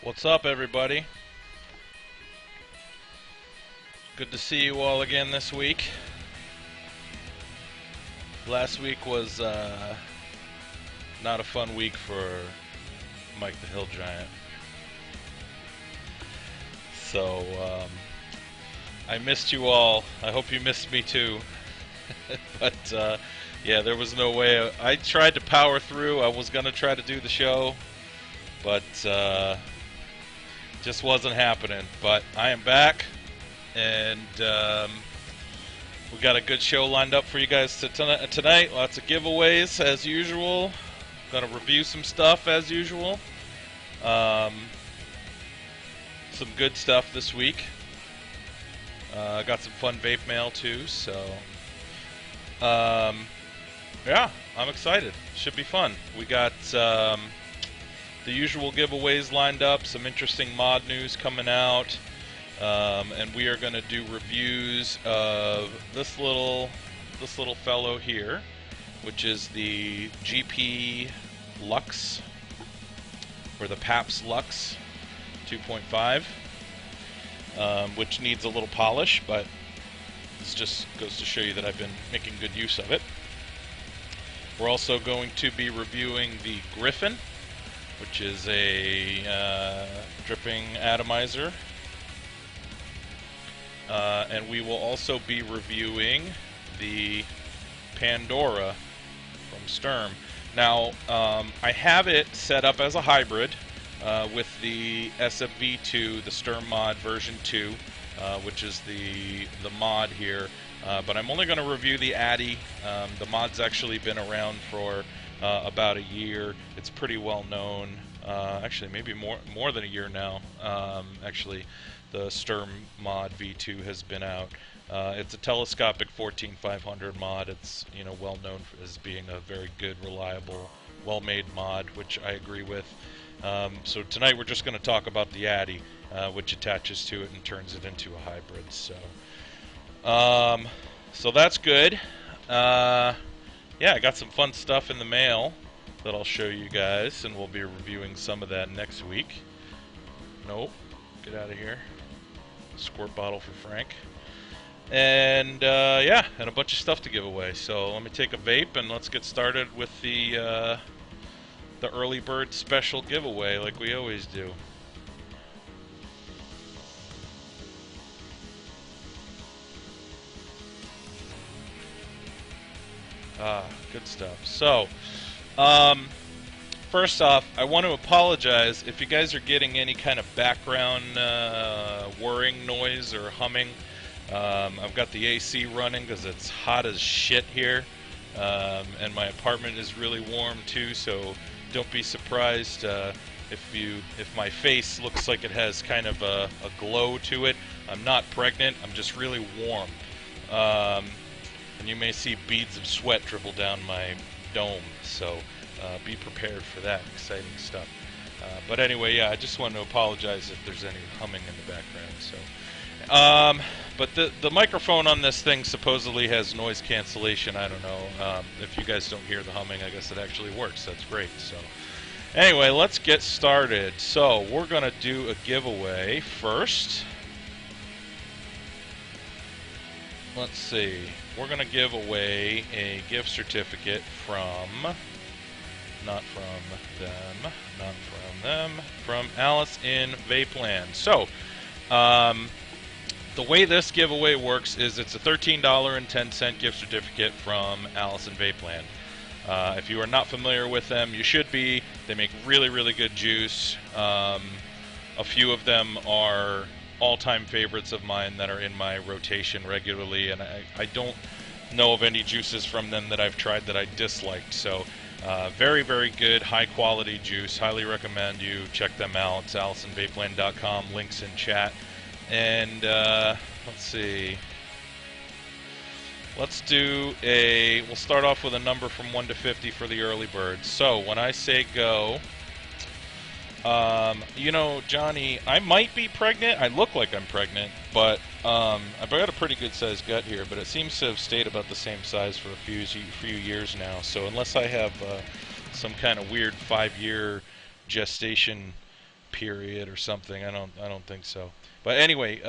What's up, everybody? Good to see you all again this week. Last week was not a fun week for Mike the Hill Giant. So, I missed you all. I hope you missed me too. But, yeah, there was no way. I tried to power through. I was going to try to do the show, but just wasn't happening. But I am back. And we got a good show lined up for you guys tonight. Lots of giveaways as usual. Gonna review some stuff as usual. Some good stuff this week. Got some fun vape mail too. So yeah, I'm excited. Should be fun. We got the usual giveaways lined up. Some interesting mod news coming out. And we are going to do reviews of this little fellow here, which is the GP Lux, or the Paps Lux 2.5, which needs a little polish, but this just goes to show you that I've been making good use of it. We're also going to be reviewing the Gryphon, which is a dripping atomizer. And we will also be reviewing the Pandora from Sturm. Now, I have it set up as a hybrid with the SFV2, the Sturm mod version 2, which is the mod here. But I'm only going to review the Addy. The mod's actually been around for about a year. It's pretty well known. Actually, maybe more than a year now. Actually, the Sturm mod V2 has been out. It's a telescopic 14500 mod. It's well known as being a very good, reliable, well-made mod, which I agree with. So tonight we're just going to talk about the Addy, which attaches to it and turns it into a hybrid. So that's good. Yeah, I got some fun stuff in the mail that I'll show you guys, and we'll be reviewing some of that next week. Nope, get out of here. Squirt bottle for Frank. And yeah, and a bunch of stuff to give away. So let me take a vape and let's get started with the early bird special giveaway like we always do. Good stuff. So, first off, I want to apologize if you guys are getting any kind of background whirring noise or humming. I've got the AC running because it's hot as shit here, and my apartment is really warm too. So don't be surprised if my face looks like it has kind of a glow to it. I'm not pregnant. I'm just really warm. And you may see beads of sweat dribble down my dome, so be prepared for that exciting stuff. But anyway, yeah, I just want to apologize if there's any humming in the background. So, but the microphone on this thing supposedly has noise cancellation. I don't know. If you guys don't hear the humming, I guess it actually works. That's great. So, anyway, let's get started. So, we're gonna do a giveaway first. Let's see. We're going to give away a gift certificate from, not from them, from Alice in Vapeland. So, the way this giveaway works is it's a $13.10 gift certificate from Alice in Vapeland. If you are not familiar with them, you should be. They make really, really good juice. A few of them are all-time favorites of mine that are in my rotation regularly, and I don't know of any juices from them that I've tried that I disliked. So very, very good, high-quality juice. Highly recommend you check them out. It's AlisonVapeland.com. Links in chat. And let's see. Let's do we'll start off with a number from 1 to 50 for the early birds. So when I say go, Johnny, I might be pregnant. I look like I'm pregnant, but I've got a pretty good sized gut here, but it seems to have stayed about the same size for a few years now. So unless I have some kind of weird 5-year gestation period or something. I don't think so. But anyway,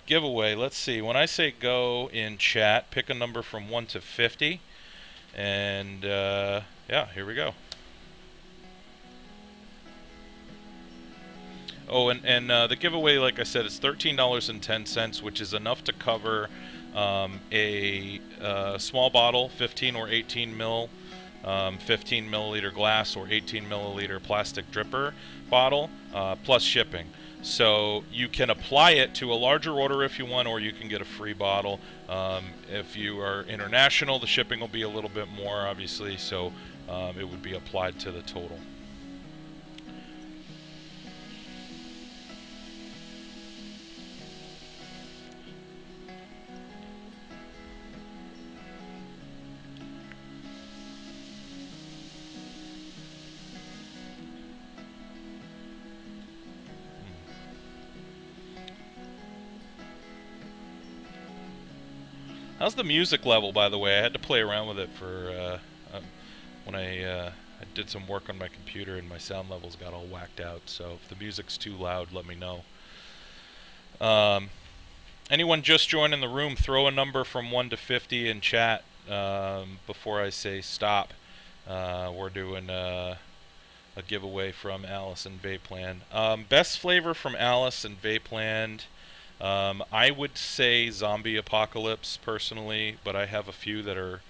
giveaway. Let's see. When I say go in chat, pick a number from 1 to 50, and yeah, here we go. Oh, and the giveaway, like I said, is $13.10, which is enough to cover a small bottle, 15 or 18 mil, 15 milliliter glass or 18 milliliter plastic dripper bottle, plus shipping. So you can apply it to a larger order if you want, or you can get a free bottle. If you are international, the shipping will be a little bit more, obviously, so it would be applied to the total. How's the music level, by the way? I had to play around with it for when I did some work on my computer and my sound levels got all whacked out. So if the music's too loud, let me know. Anyone just joining the room, throw a number from 1 to 50 in chat before I say stop. We're doing a giveaway from Alice and Vapeland. Best flavor from Alice and Vapeland. I would say Zombie Apocalypse personally, but I have a few that are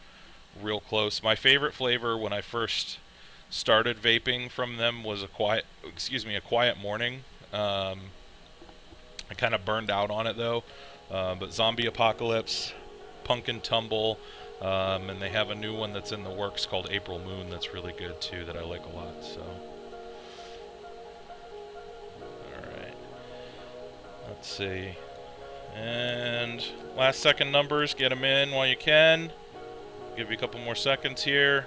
real close. My favorite flavor when I first started vaping from them was a quiet morning. I kind of burned out on it though, but Zombie Apocalypse, Pumpkin Tumble, and they have a new one that's in the works called April Moon that's really good too that I like a lot. So, all right, let's see. And last second numbers, get them in while you can. Give you a couple more seconds here.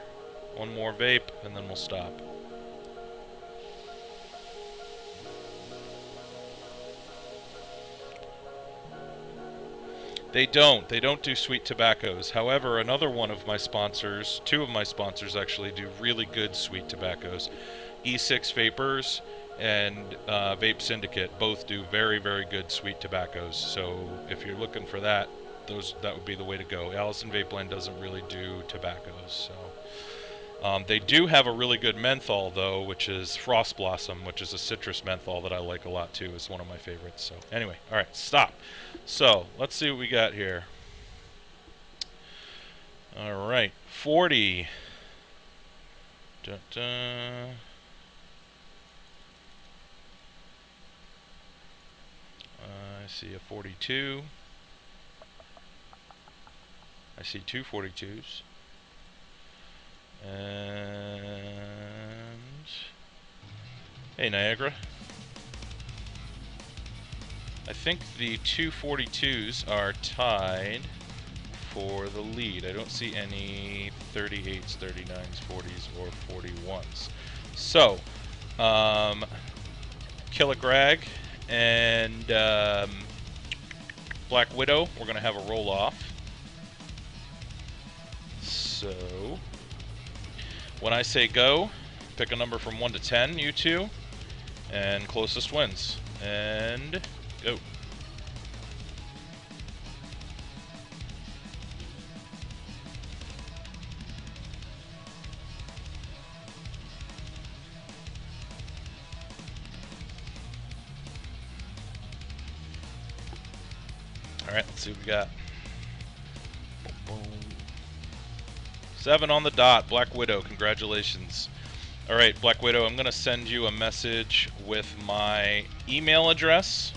One more vape, and then we'll stop. They don't do sweet tobaccos. However, another one of my sponsors, two of my sponsors actually, do really good sweet tobaccos. E6 Vapors and Vape Syndicate both do very, very good sweet tobaccos. So if you're looking for that, that would be the way to go. Alice and Vapeland doesn't really do tobaccos. So they do have a really good menthol though, which is Frost Blossom, which is a citrus menthol that I like a lot too. It's one of my favorites. So anyway, all right, stop. So let's see what we got here. All right, 40. Dun, dun. I see a 42. I see two 42s. And hey, Niagara. I think the two 42s are tied for the lead. I don't see any 38s, 39s, 40s, or 41s. So, Killigrag and Black Widow, we're going to have a roll-off. So, when I say go, pick a number from 1 to 10, you two, and closest wins. And go. Alright, let's see what we got. 7 on the dot, Black Widow, congratulations. Alright, Black Widow, I'm going to send you a message with my email address.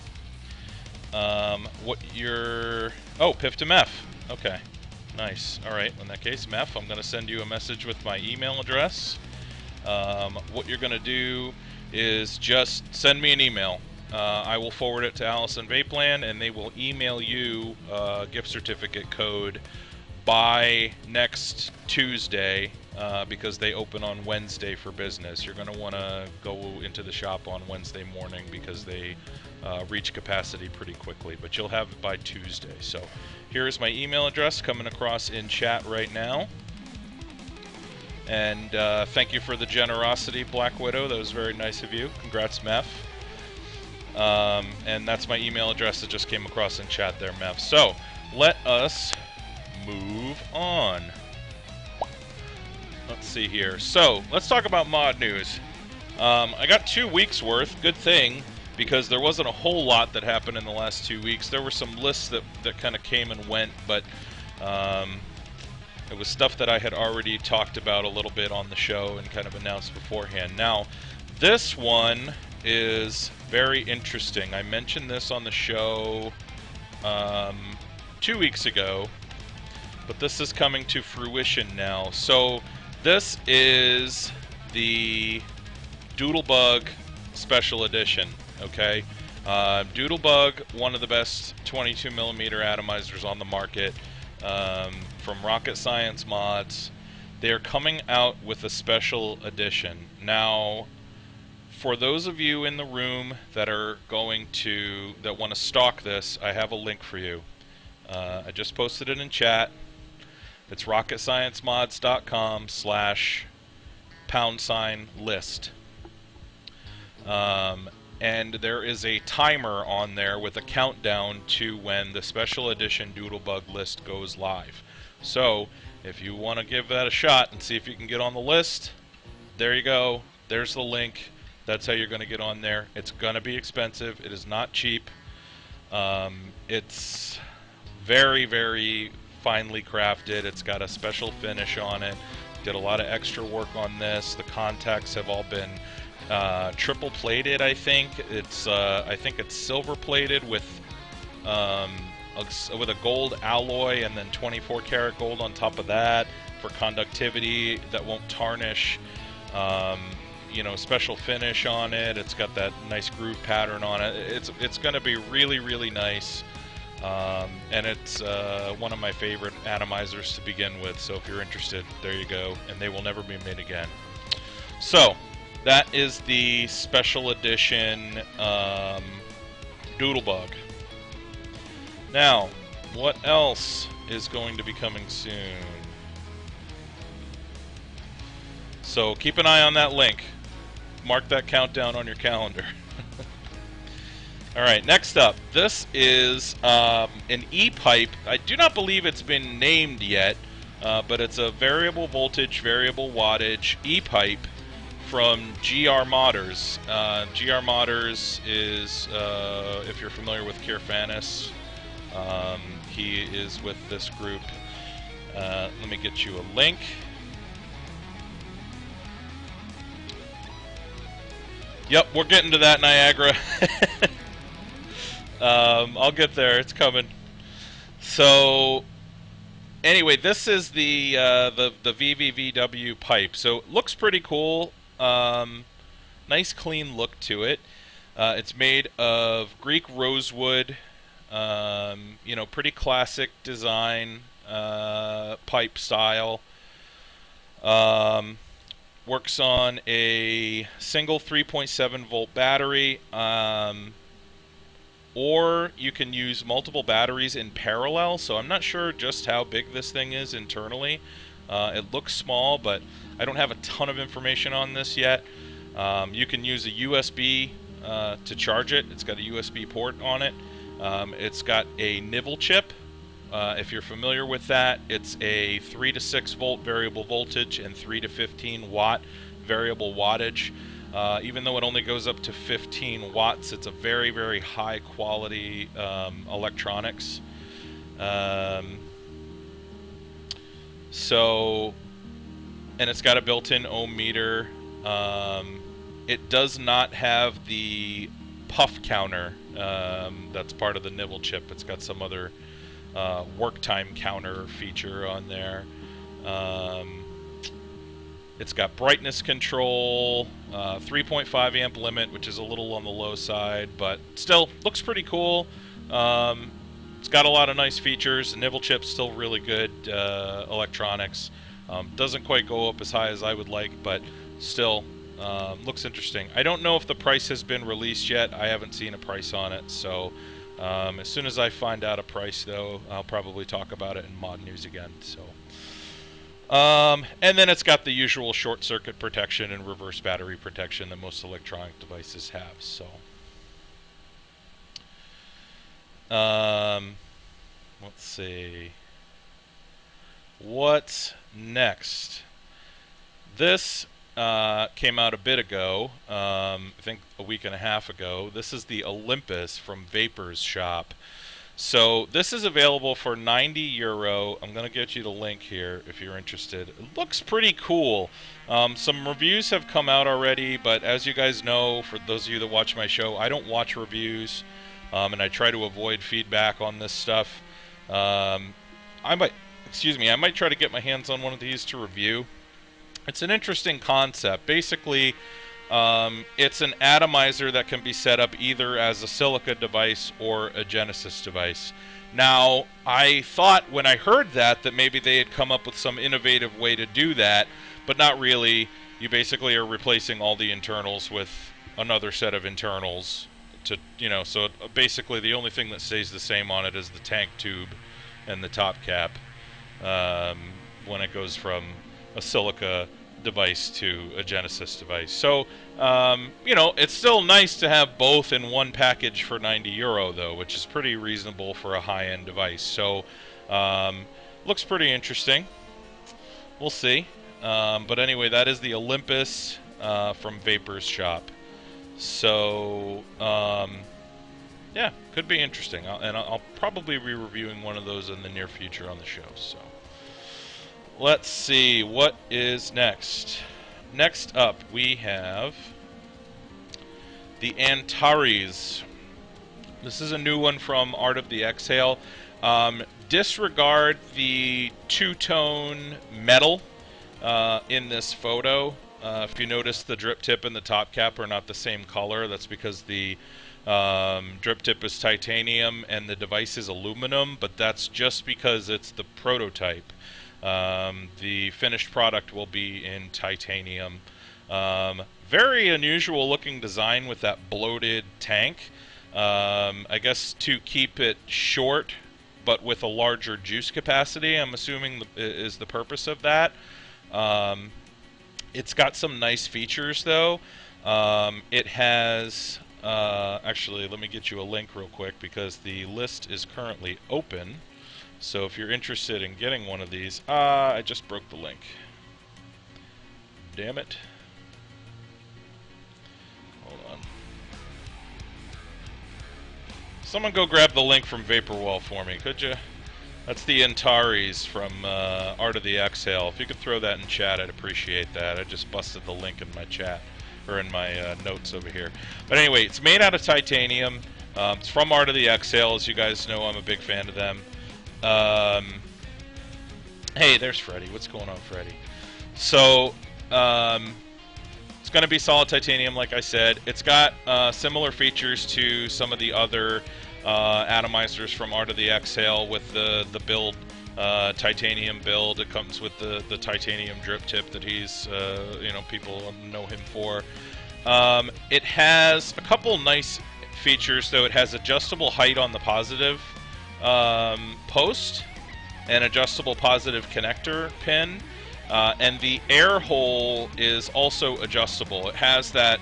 What your... Oh, Piff to Meph. Okay, nice. Alright, in that case, Meph, I'm going to send you a message with my email address. What you're going to do is just send me an email. I will forward it to Alice and Vapeland, and they will email you a gift certificate code by next Tuesday, because they open on Wednesday for business. You're going to want to go into the shop on Wednesday morning because they reach capacity pretty quickly, but you'll have it by Tuesday. So here is my email address coming across in chat right now. And thank you for the generosity, Black Widow. That was very nice of you. Congrats, Meph. And that's my email address that just came across in chat there, Mev. So, let us move on. Let's see here. So, let's talk about mod news. I got 2 weeks worth. Good thing, because there wasn't a whole lot that happened in the last 2 weeks. There were some lists that kind of came and went, but it was stuff that I had already talked about a little bit on the show and kind of announced beforehand. Now, this one is very interesting. I mentioned this on the show 2 weeks ago, but this is coming to fruition now. So this is the Doodlebug Special Edition, okay? Doodlebug, one of the best 22mm atomizers on the market, from Rocket Science Mods. They're coming out with a special edition. Now, for those of you in the room that want to stock this, I have a link for you. I just posted it in chat. It's rocketsciencemods.com/#list. And there is a timer on there with a countdown to when the special edition Doodlebug list goes live. So, if you want to give that a shot and see if you can get on the list, there you go. There's the link. That's how you're going to get on there. It's going to be expensive. It is not cheap. It's very, very finely crafted. It's got a special finish on it. Did a lot of extra work on this. The contacts have all been triple plated. I think it's silver plated with a gold alloy and then 24 karat gold on top of that for conductivity that won't tarnish. You know, special finish on it. It's got that nice groove pattern on it. It's going to be really, really nice. And it's one of my favorite atomizers to begin with. So if you're interested, there you go. And they will never be made again. So that is the special edition Doodlebug. Now, what else is going to be coming soon? So keep an eye on that link. Mark that countdown on your calendar. Alright, next up. This is an E-pipe. I do not believe it's been named yet, but it's a variable voltage, variable wattage E-pipe from GR Modders. GR Modders is, if you're familiar with Kirfanis, he is with this group. Let me get you a link. Yep, we're getting to that, Niagara. I'll get there. It's coming. So, anyway, this is the VVVW pipe. So it looks pretty cool. Nice, clean look to it. It's made of Greek rosewood. You know, pretty classic design, pipe style. Works on a single 3.7 volt battery, or you can use multiple batteries in parallel. So I'm not sure just how big this thing is internally. It looks small, but I don't have a ton of information on this yet. You can use a USB to charge it. It's got a USB port on it. It's got a nibble chip. If you're familiar with that, it's a 3 to 6 volt variable voltage and 3 to 15 watt variable wattage. Even though it only goes up to 15 watts, it's a very, very high quality electronics. So, and it's got a built-in ohm meter. It does not have the puff counter that's part of the nibble chip. It's got some other work time counter feature on there. It's got brightness control, 3.5 amp limit, which is a little on the low side, but still looks pretty cool. It's got a lot of nice features. The nibble chip's still really good electronics. Doesn't quite go up as high as I would like, but still looks interesting. I don't know if the price has been released yet. I haven't seen a price on it, so as soon as I find out a price, though, I'll probably talk about it in mod news again. So, and then it's got the usual short circuit protection and reverse battery protection that most electronic devices have. So, Let's see. What's next? This came out a bit ago, I think a week and a half ago. This is the Olympus from Vapor's shop. So this is available for €90. I'm going to get you the link here if you're interested. It looks pretty cool. Some reviews have come out already, but as you guys know, for those of you that watch my show, I don't watch reviews, and I try to avoid feedback on this stuff. I might try to get my hands on one of these to review. It's an interesting concept. Basically, it's an atomizer that can be set up either as a silica device or a Genesis device. Now, I thought when I heard that maybe they had come up with some innovative way to do that, but not really. You basically are replacing all the internals with another set of internals so basically the only thing that stays the same on it is the tank tube and the top cap, when it goes from a silica device to a Genesis device. So, it's still nice to have both in one package for €90 though, which is pretty reasonable for a high-end device. So, looks pretty interesting. We'll see. But anyway, that is the Olympus from Vapor's shop. So, yeah, could be interesting. I'll probably be reviewing one of those in the near future on the show. So, let's see what is next. Next up, we have the Antares. This is a new one from Art of the Exhale. Disregard the two-tone metal in this photo. If you notice, the drip tip and the top cap are not the same color. That's because the drip tip is titanium and the device is aluminum, but that's just because it's the prototype. The finished product will be in titanium. Very unusual looking design with that bloated tank. I guess to keep it short but with a larger juice capacity, I'm assuming is the purpose of that. It's got some nice features though. It has actually, let me get you a link real quick because the list is currently open. So if you're interested in getting one of these, I just broke the link. Damn it. Hold on. Someone go grab the link from VaporWall for me, could you? That's the Antares from Art of the Exhale. If you could throw that in chat, I'd appreciate that. I just busted the link in my chat, or in my notes over here. But anyway, it's made out of titanium. It's from Art of the Exhale. As you guys know, I'm a big fan of them. Hey, there's Freddy. What's going on, Freddy? So, it's going to be solid titanium, like I said. It's got similar features to some of the other atomizers from Art of the Exhale with the build, titanium build. It comes with the titanium drip tip that he's, people know him for. It has a couple nice features, though. It has adjustable height on the positive post and adjustable positive connector pin, and the air hole is also adjustable. It has that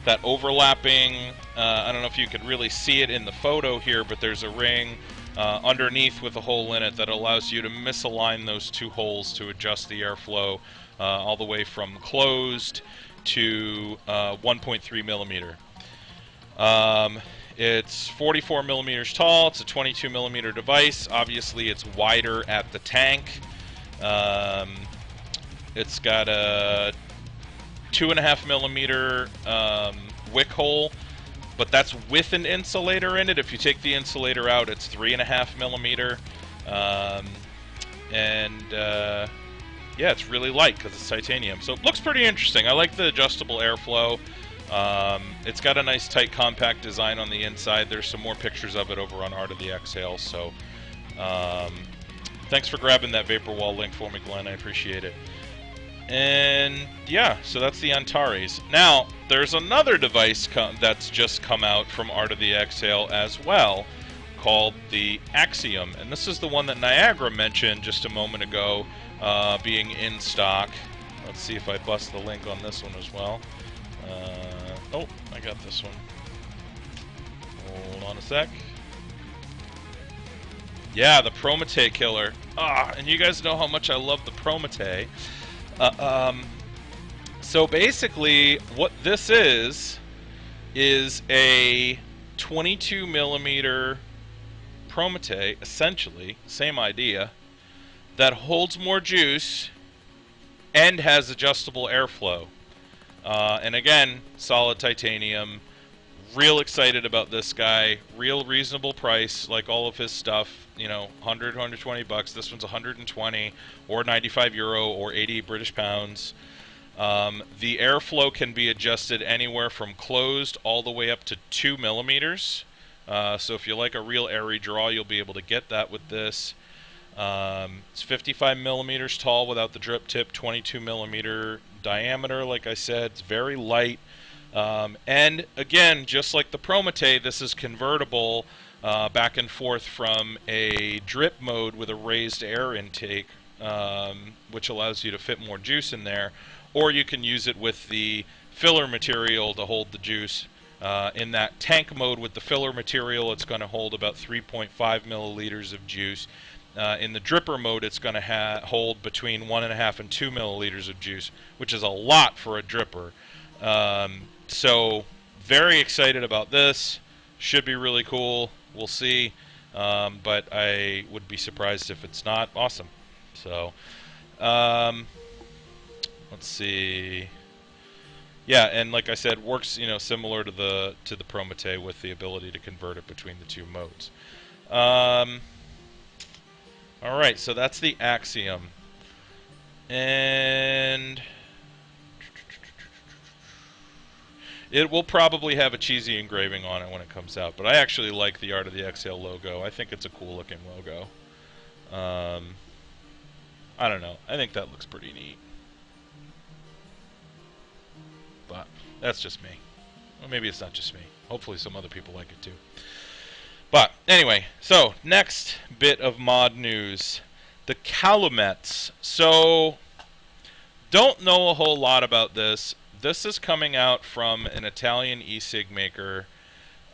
that overlapping, I don't know if you could really see it in the photo here, but there's a ring underneath with a hole in it that allows you to misalign those two holes to adjust the airflow all the way from closed to 1.3 millimeter. It's 44 millimeters tall. It's a 22 millimeter device. Obviously, it's wider at the tank. It's got a 2.5 millimeter wick hole, but that's with an insulator in it. If you take the insulator out, it's 3.5 millimeter. Yeah, it's really light because it's titanium. So it looks pretty interesting. I like the adjustable airflow. It's got a nice tight compact design on the inside. There's some more pictures of it over on Art of the Exhale. So thanks for grabbing that VaporWall link for me, Glenn. I appreciate it. And yeah, so that's the Antares. Now, there's another device that's just come out from Art of the Exhale as well, called the Axiom. And this is the one that Niagara mentioned just a moment ago, being in stock. Let's see if I bust the link on this one as well. Oh, I got this one. Hold on a sec. Yeah, the Prometei killer. Ah, and you guys know how much I love the Prometei. Uh, um, so basically, what this is a 22 millimeter Prometei, essentially, same idea, that holds more juice and has adjustable airflow. And again, solid titanium. Real excited about this guy. Real reasonable price, like all of his stuff. You know, 100, 120 bucks. This one's 120 or 95 euro or 80 British pounds. The airflow can be adjusted anywhere from closed all the way up to 2 millimeters. So if you like a real airy draw, you'll be able to get that with this. It's 55 millimeters tall without the drip tip, 22 millimeter diameter. Like I said, it's very light. And again, just like the Prometei, this is convertible back and forth from a drip mode with a raised air intake, which allows you to fit more juice in there, or you can use it with the filler material to hold the juice. In that tank mode with the filler material, it's going to hold about 3.5 milliliters of juice. In the dripper mode, it's going to hold between 1.5 and 2 milliliters of juice, which is a lot for a dripper. So very excited about this. Should be really cool. We'll see. But I would be surprised if it's not awesome. So let's see. Yeah, and like I said, works similar to the Prometei with the ability to convert it between the two modes. All right, so that's the Axiom, and it will probably have a cheesy engraving on it when it comes out, but I actually like the Art of the Exhale logo. I think it's a cool looking logo. I don't know. I think that looks pretty neat. But that's just me. Well, maybe it's not just me. Hopefully some other people like it too. But anyway, so next bit of mod news. The Calumets. So, don't know a whole lot about this. This is coming out from an Italian e-cig maker.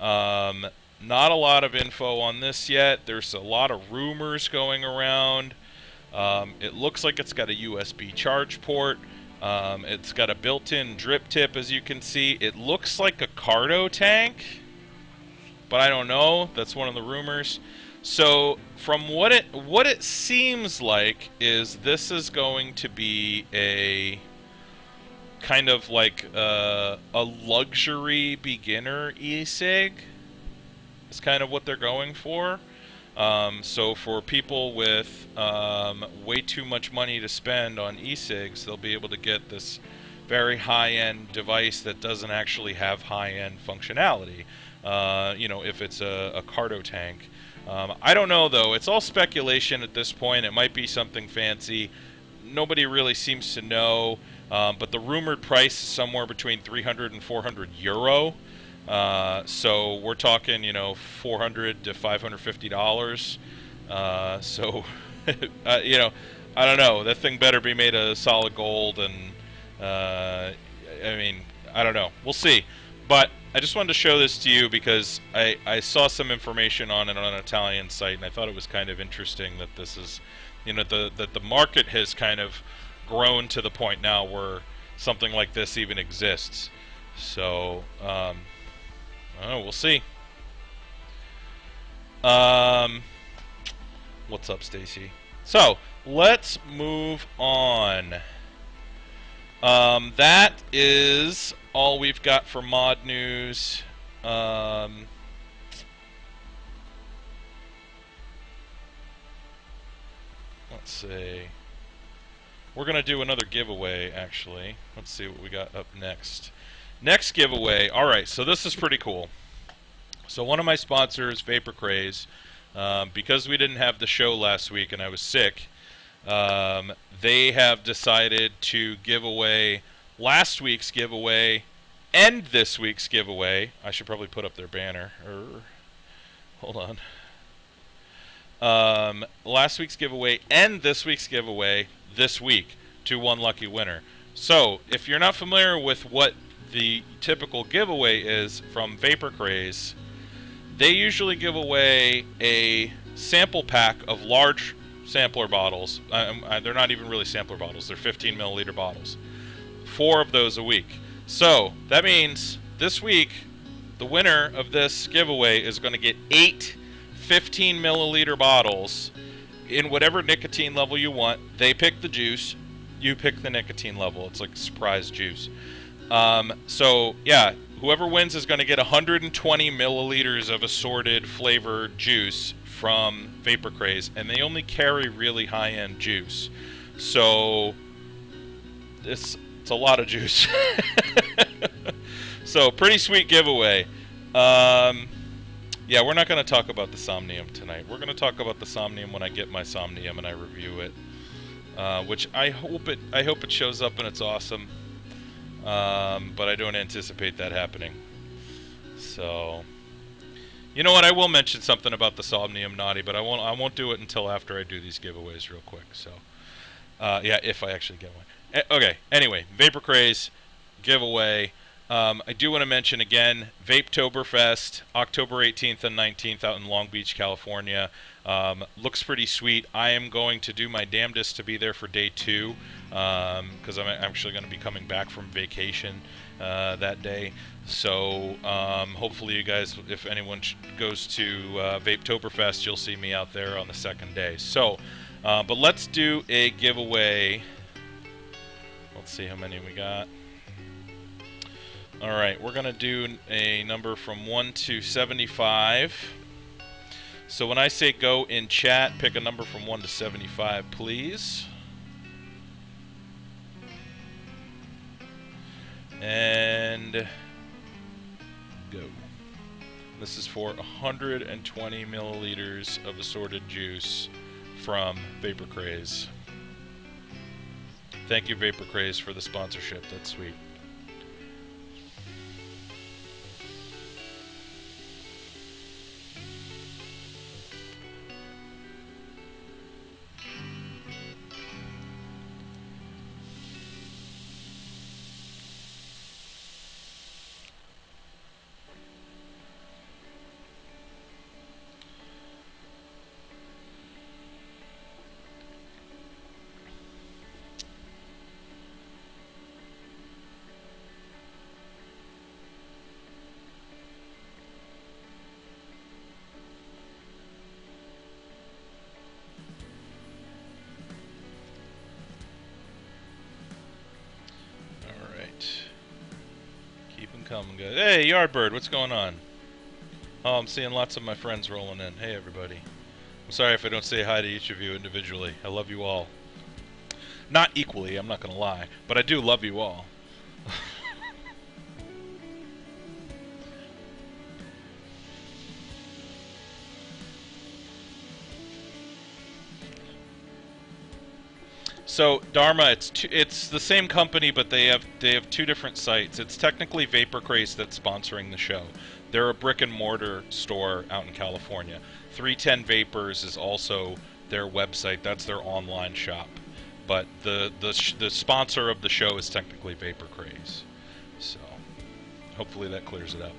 Not a lot of info on this yet. There's a lot of rumors going around. It looks like it's got a USB charge port. It's got a built-in drip tip, as you can see. It looks like a Cardo tank, but I don't know. That's one of the rumors. So from what it seems like is this is going to be a kind of like a luxury beginner e-cig. It's kind of what they're going for. So for people with way too much money to spend on e-cigs, they'll be able to get this very high-end device that doesn't actually have high-end functionality. If it's a Cardo tank. I don't know, though. It's all speculation at this point. It might be something fancy. Nobody really seems to know. But the rumored price is somewhere between 300 and 400 euro. So we're talking, 400 to $550. So, I don't know. That thing better be made of solid gold, and I mean, I don't know. We'll see. But I just wanted to show this to you because I saw some information on it on an Italian site, and I thought it was kind of interesting that this is, that the market has kind of grown to the point now where something like this even exists. So, we'll see. What's up, Stacy? So, let's move on. That is all we've got for mod news. Let's see. We're going to do another giveaway, actually. Let's see what we got up next. Next giveaway. All right, so this is pretty cool. So one of my sponsors, Vapor Craze, because we didn't have the show last week and I was sick, they have decided to give away last week's giveaway and this week's giveaway. I should probably put up their banner. Hold on. Last week's giveaway and this week's giveaway this week to one lucky winner. So, if you're not familiar with what the typical giveaway is from Vapor Craze, they usually give away a sample pack of large sampler bottles. They're not even really sampler bottles. They're 15 milliliter bottles. 4 of those a week. So that means this week, the winner of this giveaway is going to get 8 15 milliliter bottles in whatever nicotine level you want. They pick the juice, you pick the nicotine level. It's like a surprise juice. So yeah, whoever wins is going to get 120 milliliters of assorted flavored juice from Vapor Craze, and they only carry really high-end juice. So it's a lot of juice. So pretty sweet giveaway. Yeah, we're not going to talk about the Somnium tonight. We're going to talk about the Somnium when I get my Somnium and I review it, which I hope it shows up and it's awesome. But I don't anticipate that happening. So, you know what? I will mention something about the Somnium Naughty, but I won't do it until after I do these giveaways real quick. So, yeah, if I actually get one. Okay. Anyway, Vapor Craze giveaway. I do want to mention again, Vapetoberfest, October 18th and 19th out in Long Beach, California. Looks pretty sweet. I am going to do my damnedest to be there for day 2 because I'm actually going to be coming back from vacation that day. So hopefully you guys, if anyone goes to Vapetoberfest, you'll see me out there on the second day. So, but let's do a giveaway. Let's see how many we got. Alright, we're going to do a number from 1 to 75. So when I say go in chat, pick a number from 1 to 75, please. And go. This is for 120 milliliters of assorted juice from Vapor Craze. Thank you, Vapor Craze, for the sponsorship. That's sweet. Coming, guys. Hey, Yardbird, what's going on? Oh, I'm seeing lots of my friends rolling in. Hey, everybody. I'm sorry if I don't say hi to each of you individually. I love you all. Not equally, I'm not going to lie, but I do love you all. So Dharma, it's the same company, but they have 2 different sites. It's technically Vapor Craze that's sponsoring the show. They're a brick and mortar store out in California. 310 Vapors is also their website. That's their online shop. But the sponsor of the show is technically Vapor Craze. So hopefully that clears it up.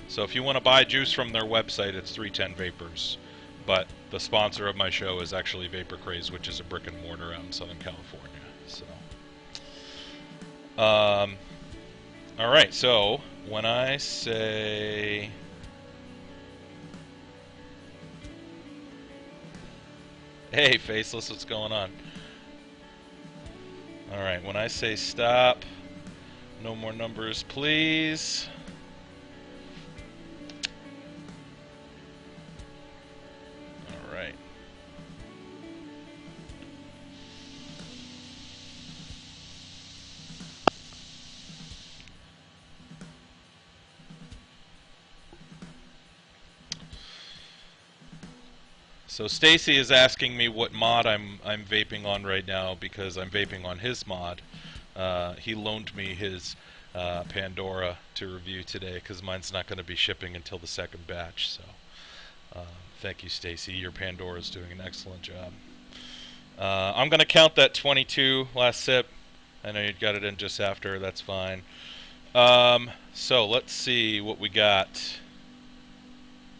So if you want to buy juice from their website, it's 310 Vapors. But the sponsor of my show is actually Vapor Craze, which is a brick and mortar out in Southern California. So, all right. So when I say, "Hey, Faceless, what's going on?" All right. When I say stop, no more numbers, please. Right. So Stacy is asking me what mod I'm vaping on right now because I'm vaping on his mod. He loaned me his Pandora to review today because mine's not going to be shipping until the second batch. So thank you, Stacy. Your Pandora is doing an excellent job. I'm going to count that 22 last sip. I know you got it in just after. That's fine. So let's see what we got.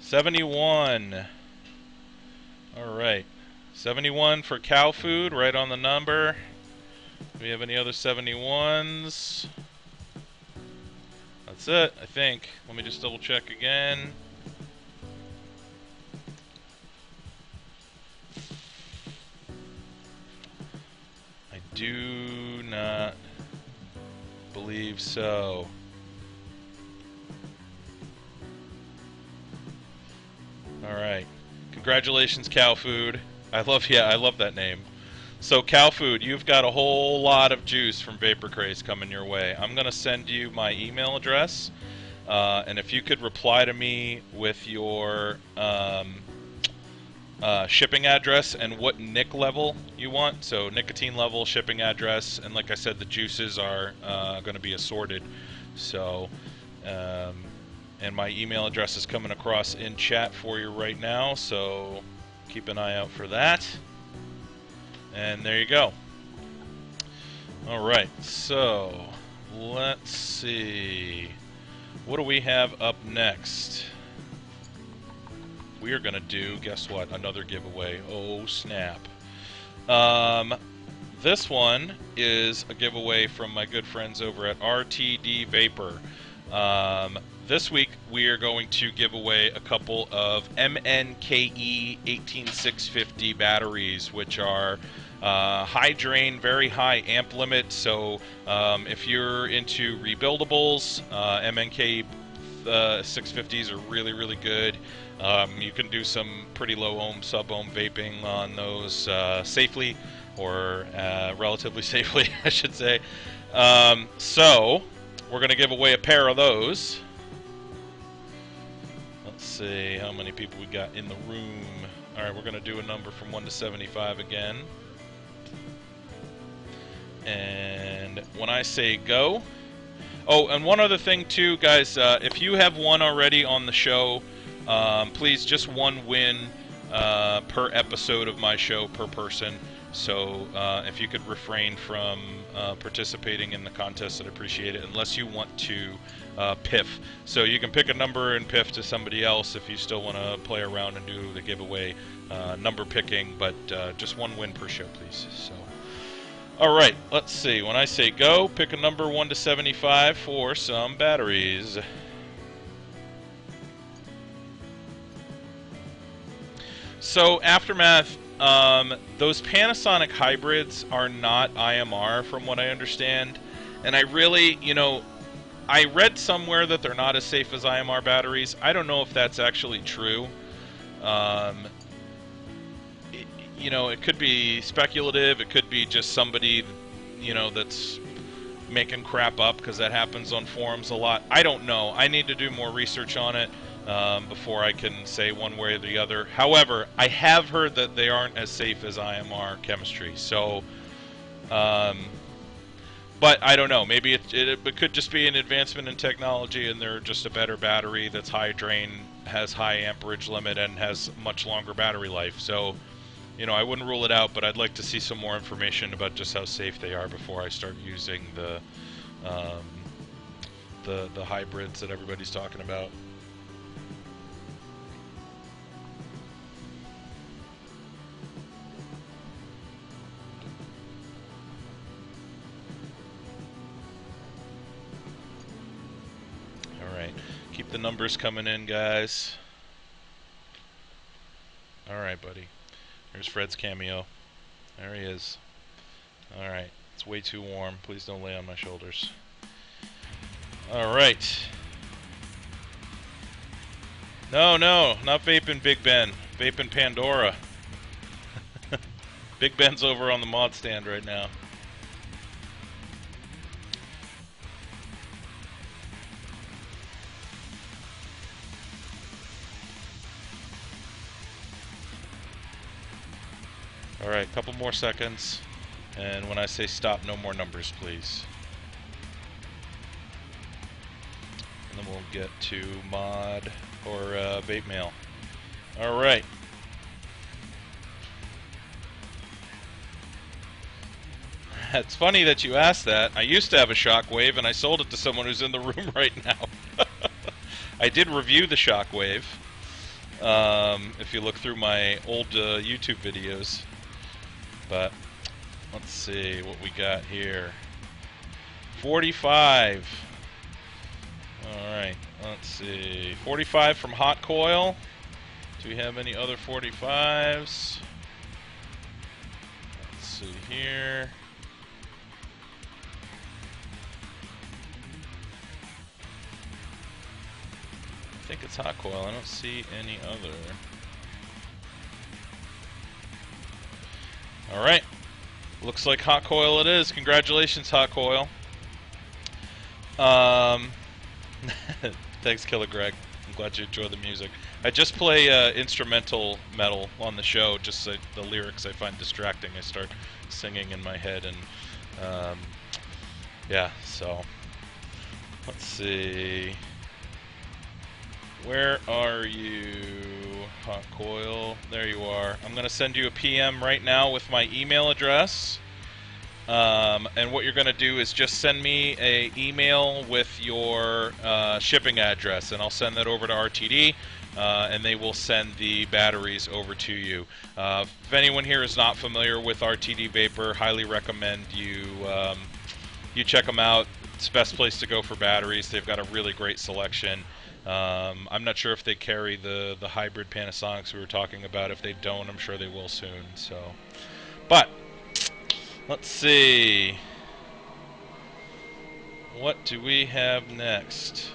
71. Alright. 71 for cow food, right on the number. Do we have any other 71s? That's it, I think. Let me just double check again. I do not believe so. Alright. Congratulations, Cow Food. I love that name. So, Cow Food, you've got a whole lot of juice from Vapor Craze coming your way. I'm going to send you my email address, and if you could reply to me with your shipping address and what nic level you want, so nicotine level, shipping address, and like I said, the juices are going to be assorted. So, and my email address is coming across in chat for you right now, so keep an eye out for that. And there you go. Alright, so let's see. What do we have up next? We are going to do, guess what, another giveaway. Oh, snap. This one is a giveaway from my good friends over at RTD Vapor. This week we are going to give away a couple of MNKE 18650 batteries, which are high drain, very high amp limit. So if you're into rebuildables, MNKE 650s are really, really good. You can do some pretty low ohm, sub ohm vaping on those safely, or relatively safely, I should say. So we're going to give away a pair of those. Let's see how many people we got in the room. Alright, we're going to do a number from 1 to 75 again. And when I say go... Oh, and one other thing too, guys, if you have won already on the show, please, just one win per episode of my show per person. So if you could refrain from participating in the contest, I'd appreciate it, unless you want to piff. So you can pick a number and piff to somebody else if you still want to play around and do the giveaway number picking, but just one win per show, please. So, alright, let's see. When I say go, pick a number 1 to 75 for some batteries. So, Aftermath, those Panasonic hybrids are not IMR from what I understand, and I really, I read somewhere that they're not as safe as IMR batteries. I don't know if that's actually true. It could be speculative, it could be just somebody, that's making crap up, because that happens on forums a lot. I don't know. I need to do more research on it before I can say one way or the other. However, I have heard that they aren't as safe as IMR chemistry. So, but I don't know. Maybe it could just be an advancement in technology, and they're just a better battery that's high drain, has high amperage limit, and has much longer battery life. So, I wouldn't rule it out, but I'd like to see some more information about just how safe they are before I start using the hybrids that everybody's talking about. Alright, keep the numbers coming in, guys. Alright, buddy. Here's Fred's cameo. There he is. Alright, it's way too warm. Please don't lay on my shoulders. Alright. No, not vaping Big Ben. Vaping Pandora. Big Ben's over on the mod stand right now. Alright, a couple more seconds, and when I say stop, no more numbers, please. And then we'll get to mod or vape mail. Alright. It's funny that you asked that. I used to have a Shockwave, and I sold it to someone who's in the room right now. I did review the Shockwave. if you look through my old YouTube videos. But let's see what we got here. 45. Alright, let's see. 45 from Hot Coil. Do we have any other 45s? Let's see here. I think it's Hot Coil. I don't see any other. Alright. Looks like Hot Coil it is. Congratulations, Hot Coil. Thanks, Killer Greg. I'm glad you enjoy the music. I just play instrumental metal on the show, just so the lyrics I find distracting. I start singing in my head, and yeah, so let's see. Where are you, Hot Coil? There you are. I'm going to send you a PM right now with my email address. And what you're going to do is just send me an email with your shipping address, and I'll send that over to RTD, and they will send the batteries over to you. If anyone here is not familiar with RTD Vapor, highly recommend you you check them out. It's the best place to go for batteries. They've got a really great selection. I'm not sure if they carry the hybrid Panasonics we were talking about. If they don't, I'm sure they will soon. So, but let's see. What do we have next?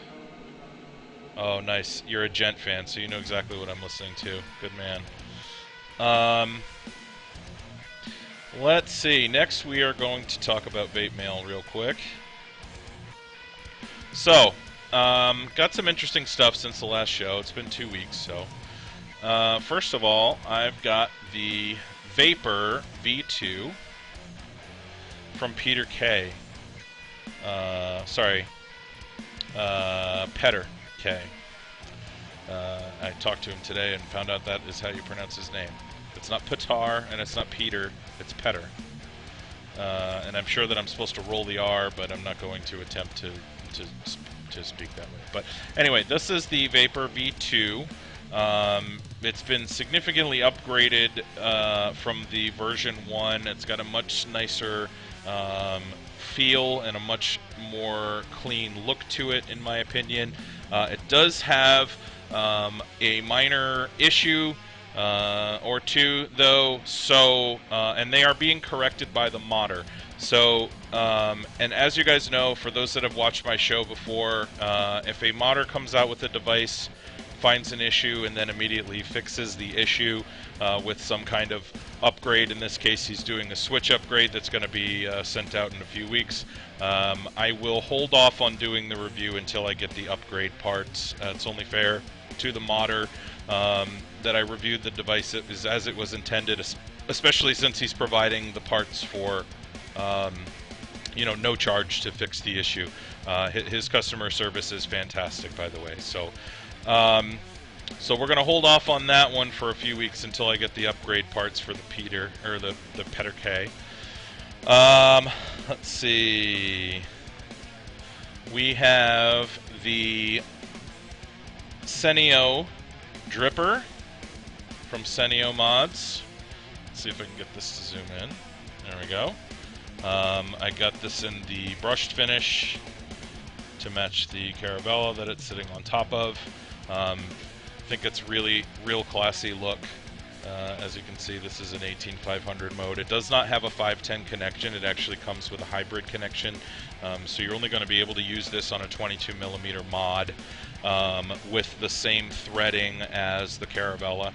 Oh, nice. You're a Gent fan, so you know exactly what I'm listening to. Good man. Let's see. Next, we are going to talk about vape mail real quick. So, got some interesting stuff since the last show. It's been 2 weeks, so. First of all, I've got the Vapor V2 from Peter K. Petter K. I talked to him today and found out that is how you pronounce his name. It's not Petar and it's not Peter, it's Petter. And I'm sure that I'm supposed to roll the R, but I'm not going to attempt to speak that way. But anyway, this is the Vapor V2. It's been significantly upgraded from the version 1. It's got a much nicer feel and a much more clean look to it, in my opinion. It does have a minor issue or two, though, so and they are being corrected by the modder. So, and as you guys know, for those that have watched my show before, if a modder comes out with a device, finds an issue, and then immediately fixes the issue with some kind of upgrade, in this case he's doing a switch upgrade that's going to be sent out in a few weeks, I will hold off on doing the review until I get the upgrade parts. It's only fair to the modder that I reviewed the device as it was intended, especially since he's providing the parts for you know, no charge to fix the issue. His customer service is fantastic, by the way. So, so we're going to hold off on that one for a few weeks until I get the upgrade parts for the Peter, or the Petter K. Let's see. We have the Senio Dripper from Senio Mods. Let's see if I can get this to zoom in. There we go. I got this in the brushed finish to match the Caravella that it's sitting on top of. I think it's real classy look. As you can see, this is an 18500 mode. It does not have a 510 connection. It actually comes with a hybrid connection. So you're only going to be able to use this on a 22mm mod with the same threading as the Caravella.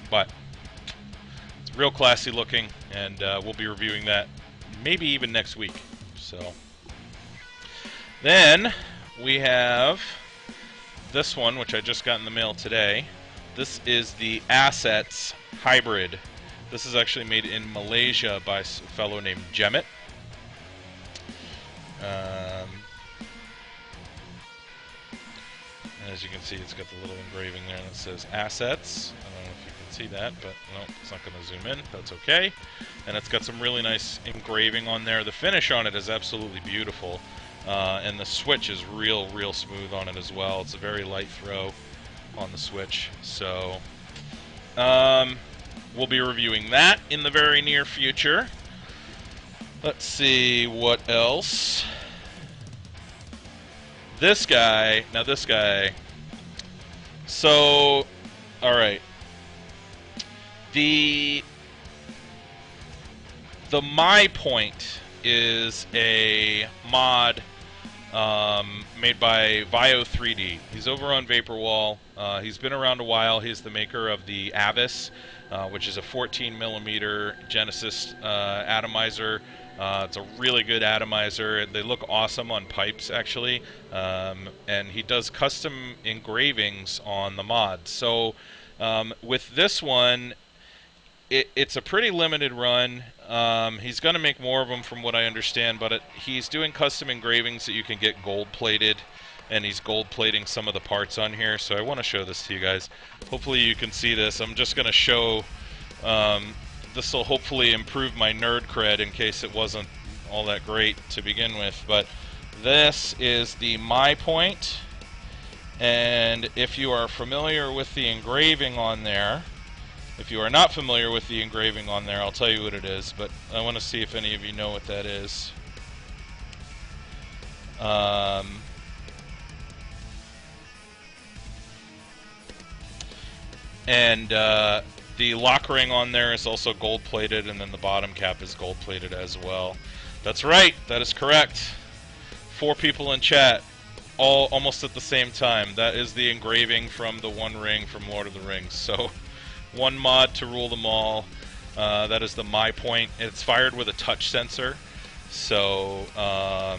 But it's real classy looking, and we'll be reviewing that maybe even next week. So then we have this one, which I just got in the mail today. This is the Assets Hybrid. This is actually made in Malaysia by a fellow named Jemmet. As you can see, it's got the little engraving there that says Assets. I don't know if you can see that, but no, it's not going to zoom in. That's okay. And it's got some really nice engraving on there. The finish on it is absolutely beautiful. And the switch is real smooth on it as well. It's a very light throw. on the Switch. So we'll be reviewing that in the very near future. Let's see what else. This guy, now this guy. So, all right. The My Point is a mod made by Vio3D. He's over on VaporWall. He's been around a while. He's the maker of the Avis, which is a 14mm Genesis atomizer. It's a really good atomizer. They look awesome on pipes, actually. And he does custom engravings on the mod. So with this one, it's a pretty limited run. He's going to make more of them from what I understand, but he's doing custom engravings that you can get gold plated, and he's gold plating some of the parts on here. So I want to show this to you guys. Hopefully you can see this. I'm just going to show, this will hopefully improve my nerd cred in case it wasn't all that great to begin with. But this is the My Point, and if you are familiar with the engraving on there, if you are not familiar with the engraving on there, I'll tell you what it is, but I want to see if any of you know what that is. And the lock ring on there is also gold plated, and then the bottom cap is gold plated as well. That's right, that is correct. 4 people in chat, all almost at the same time. That is the engraving from the One Ring from Lord of the Rings. So one mod to rule them all. That is the My Point. It's fired with a touch sensor, so I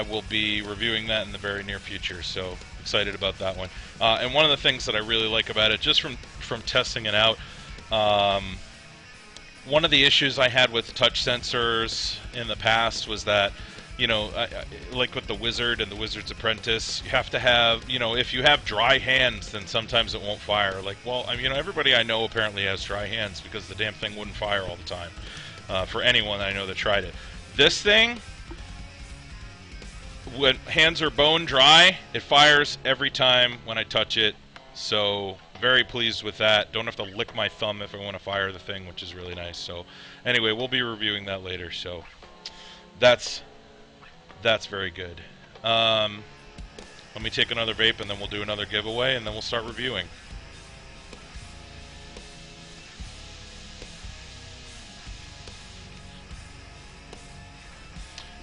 will be reviewing that in the very near future. So excited about that one. And one of the things that I really like about it, just from testing it out, one of the issues I had with touch sensors in the past was that, you know, like with the Wizard and the Wizard's Apprentice, you have to have, you know, if you have dry hands, then sometimes it won't fire. Like, well, I mean, you know, everybody I know apparently has dry hands because the damn thing wouldn't fire all the time. For anyone I know that tried it. This thing, when hands are bone dry, it fires every time when I touch it. So very pleased with that. Don't have to lick my thumb if I want to fire the thing, which is really nice. So anyway, we'll be reviewing that later. So that's very good. Let me take another vape and then we'll do another giveaway and then we'll start reviewing.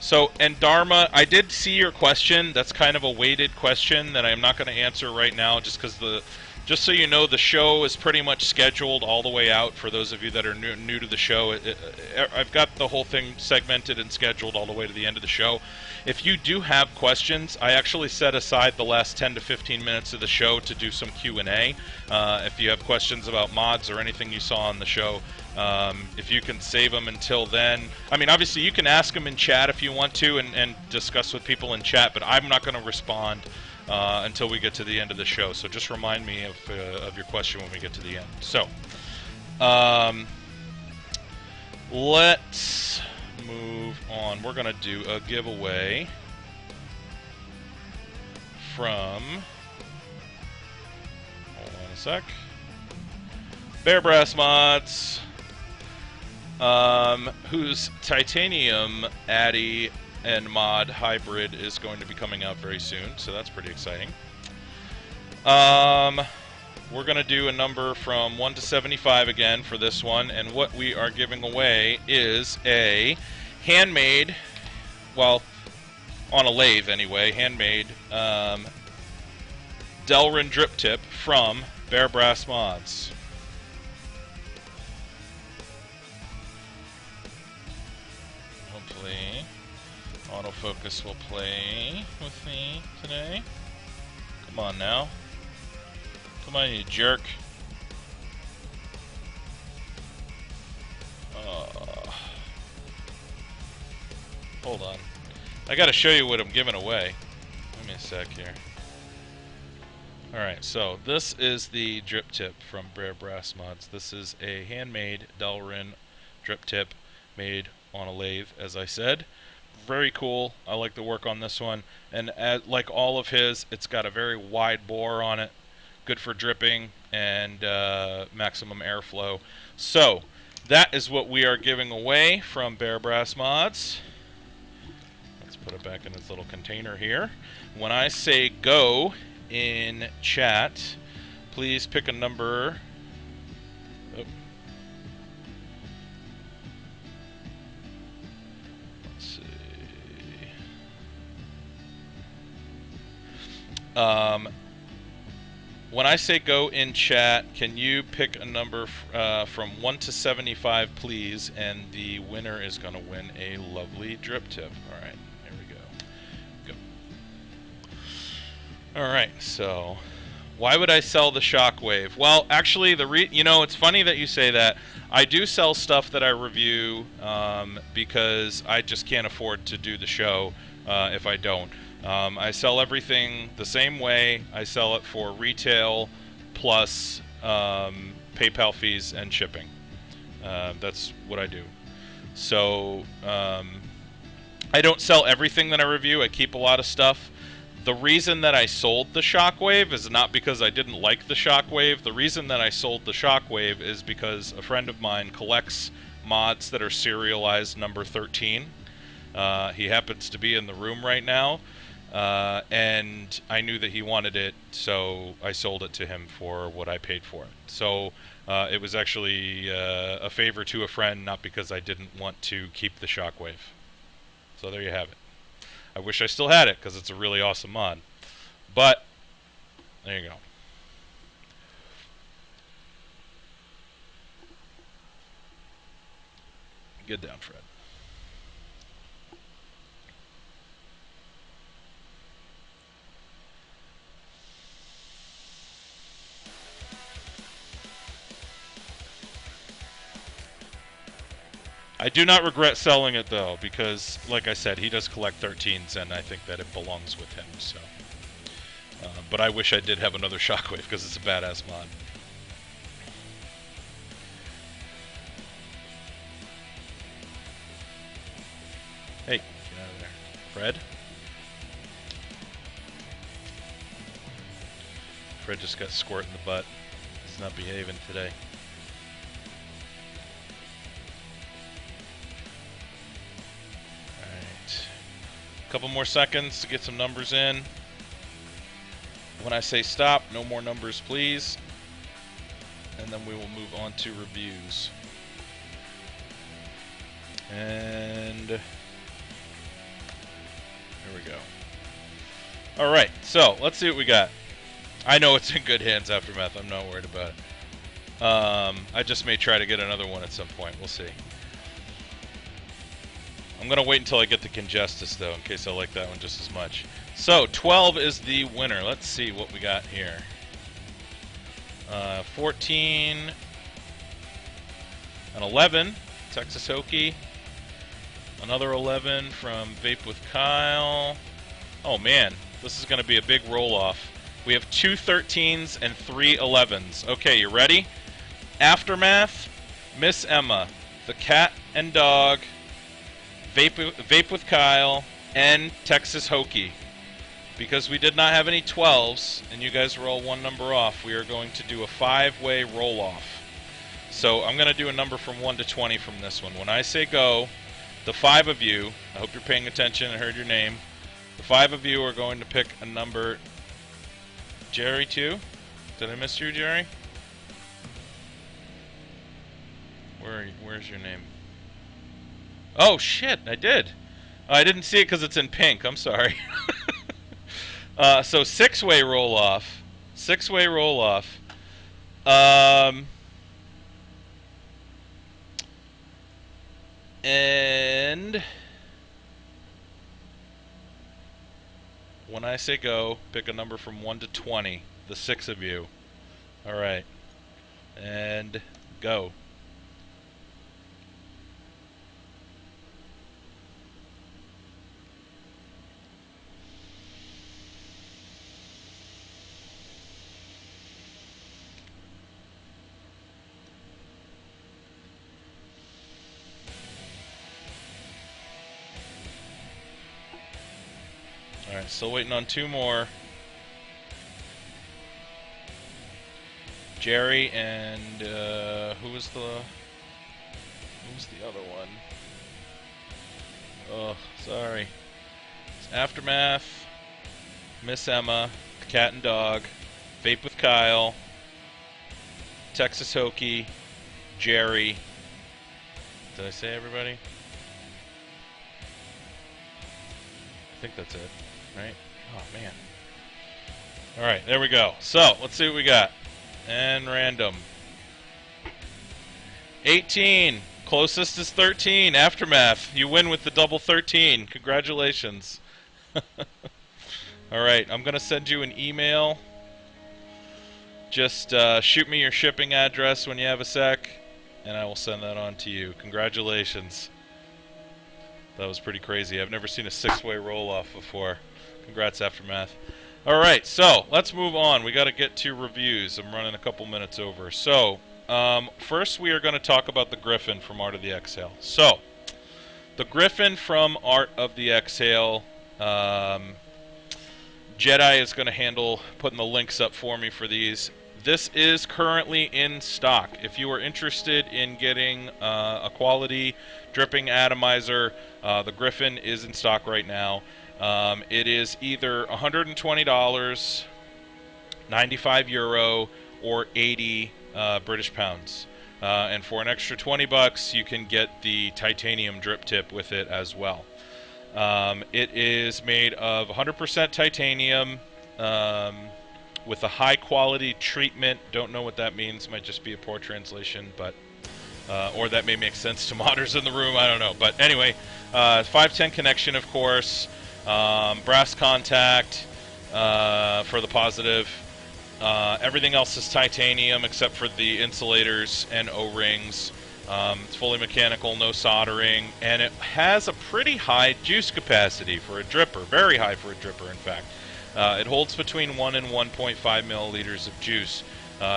So, and Dharma, I did see your question. That's kind of a weighted question that I'm not going to answer right now just because just so you know, the show is pretty much scheduled all the way out for those of you that are new to the show. I've got the whole thing segmented and scheduled all the way to the end of the show. If you do have questions, I actually set aside the last 10 to 15 minutes of the show to do some Q&A. If you have questions about mods or anything you saw on the show, if you can save them until then. I mean, obviously you can ask them in chat if you want to and discuss with people in chat, but I'm not going to respond until we get to the end of the show. So just remind me of your question when we get to the end. So, let's move on. We're going to do a giveaway from, hold on a sec, Bear Brass Mods, whose Titanium Addy and mod hybrid is going to be coming out very soon, so that's pretty exciting. We're going to do a number from 1 to 75 again for this one, and what we are giving away is a handmade, well, on a lathe anyway, handmade Delrin drip tip from Bear Brass Mods. Hopefully autofocus will play with me today. Come on now. Come on, you jerk. Hold on. I gotta show you what I'm giving away. Give me a sec here. Alright, so this is the drip tip from Bear Brass Mods. This is a handmade Delrin drip tip made on a lathe, as I said. Very cool. I like the work on this one. And like all of his, it's got a very wide bore on it. good for dripping, and maximum airflow. So that is what we are giving away from Bear Brass Mods. Let's put it back in its little container here. When I say go in chat, please pick a number. Oh. Let's see. When I say go in chat, can you pick a number from 1 to 75, please? And the winner is going to win a lovely drip tip. All right, here we go. Go. All right, so why would I sell the Shockwave? Well, actually, you know, it's funny that you say that. I do sell stuff that I review because I just can't afford to do the show if I don't. I sell everything the same way. I sell it for retail plus PayPal fees and shipping. That's what I do. So I don't sell everything that I review. I keep a lot of stuff. The reason that I sold the Shockwave is not because I didn't like the Shockwave. The reason that I sold the Shockwave is because a friend of mine collects mods that are serialized number 13. He happens to be in the room right now. And I knew that he wanted it, so I sold it to him for what I paid for it. So it was actually a favor to a friend, not because I didn't want to keep the Shockwave. So there you have it. I wish I still had it, because it's a really awesome mod. But, there you go. Get down, Fred. I do not regret selling it, though, because, like I said, he does collect 13s, and I think that it belongs with him, so. But I wish I did have another Shockwave, because it's a badass mod. Hey, get out of there. Fred? Fred just got squirt in the butt. He's not behaving today. Couple more seconds to get some numbers in. When I say stop, no more numbers, please. And then we will move on to reviews. And there we go. All right, so let's see what we got. I know it's in good hands, Aftermath. I'm not worried about it. I just may try to get another one at some point. We'll see. I'm going to wait until I get the Congestus, though, in case I like that one just as much. So, 12 is the winner. Let's see what we got here. 14 and 11, Texas Hokie. Another 11 from Vape with Kyle. Oh, man, this is going to be a big roll-off. We have 2 13s and 3 11s. Okay, you ready? Aftermath, Miss Emma, the cat and dog, Vape with Kyle, and Texas Hokie. Because we did not have any 12s, and you guys were all one number off, we are going to do a 5-way roll-off. So I'm going to do a number from 1 to 20 from this one. When I say go, the 5 of you, I hope you're paying attention, I heard your name, the 5 of you are going to pick a number. Jerry, too? Did I miss you, Jerry? Where's your name? Oh, shit, I did. I didn't see it because it's in pink. I'm sorry. So 6-way roll-off. 6-way roll-off. And when I say go, pick a number from 1 to 20. The 6 of you. All right. And go. Alright, still waiting on 2 more. Jerry, and who was the other one? Oh, sorry. It's Aftermath, Miss Emma, Cat and Dog, Vape with Kyle, Texas Hokey, Jerry. Did I say everybody? I think that's it, right? Oh, man. Alright, there we go. So, let's see what we got. And random. 18. Closest is 13. Aftermath. You win with the double 13. Congratulations. Alright, I'm going to send you an email. Just shoot me your shipping address when you have a sec, and I will send that on to you. Congratulations. That was pretty crazy. I've never seen a 6-way roll-off before. Congrats, Aftermath. Alright, so let's move on. We got to get to reviews. I'm running a couple minutes over. So, first we are going to talk about the Gryphon from Art of the Exhale. So, the Gryphon from Art of the Exhale, Jedi is going to handle putting the links up for me for these. This is currently in stock. If you are interested in getting a quality dripping atomizer, the Gryphon is in stock right now. It is either $120, 95 euro, or 80 British pounds. And for an extra 20 bucks, you can get the titanium drip tip with it as well. It is made of 100% titanium with a high quality treatment. Don't know what that means. Might just be a poor translation, but or that may make sense to modders in the room. I don't know. But anyway, 510 connection, of course. Brass contact for the positive. Everything else is titanium except for the insulators and O-rings. It's fully mechanical, no soldering, and it has a pretty high juice capacity for a dripper. Very high for a dripper, in fact. It holds between 1 and 1.5 milliliters of juice,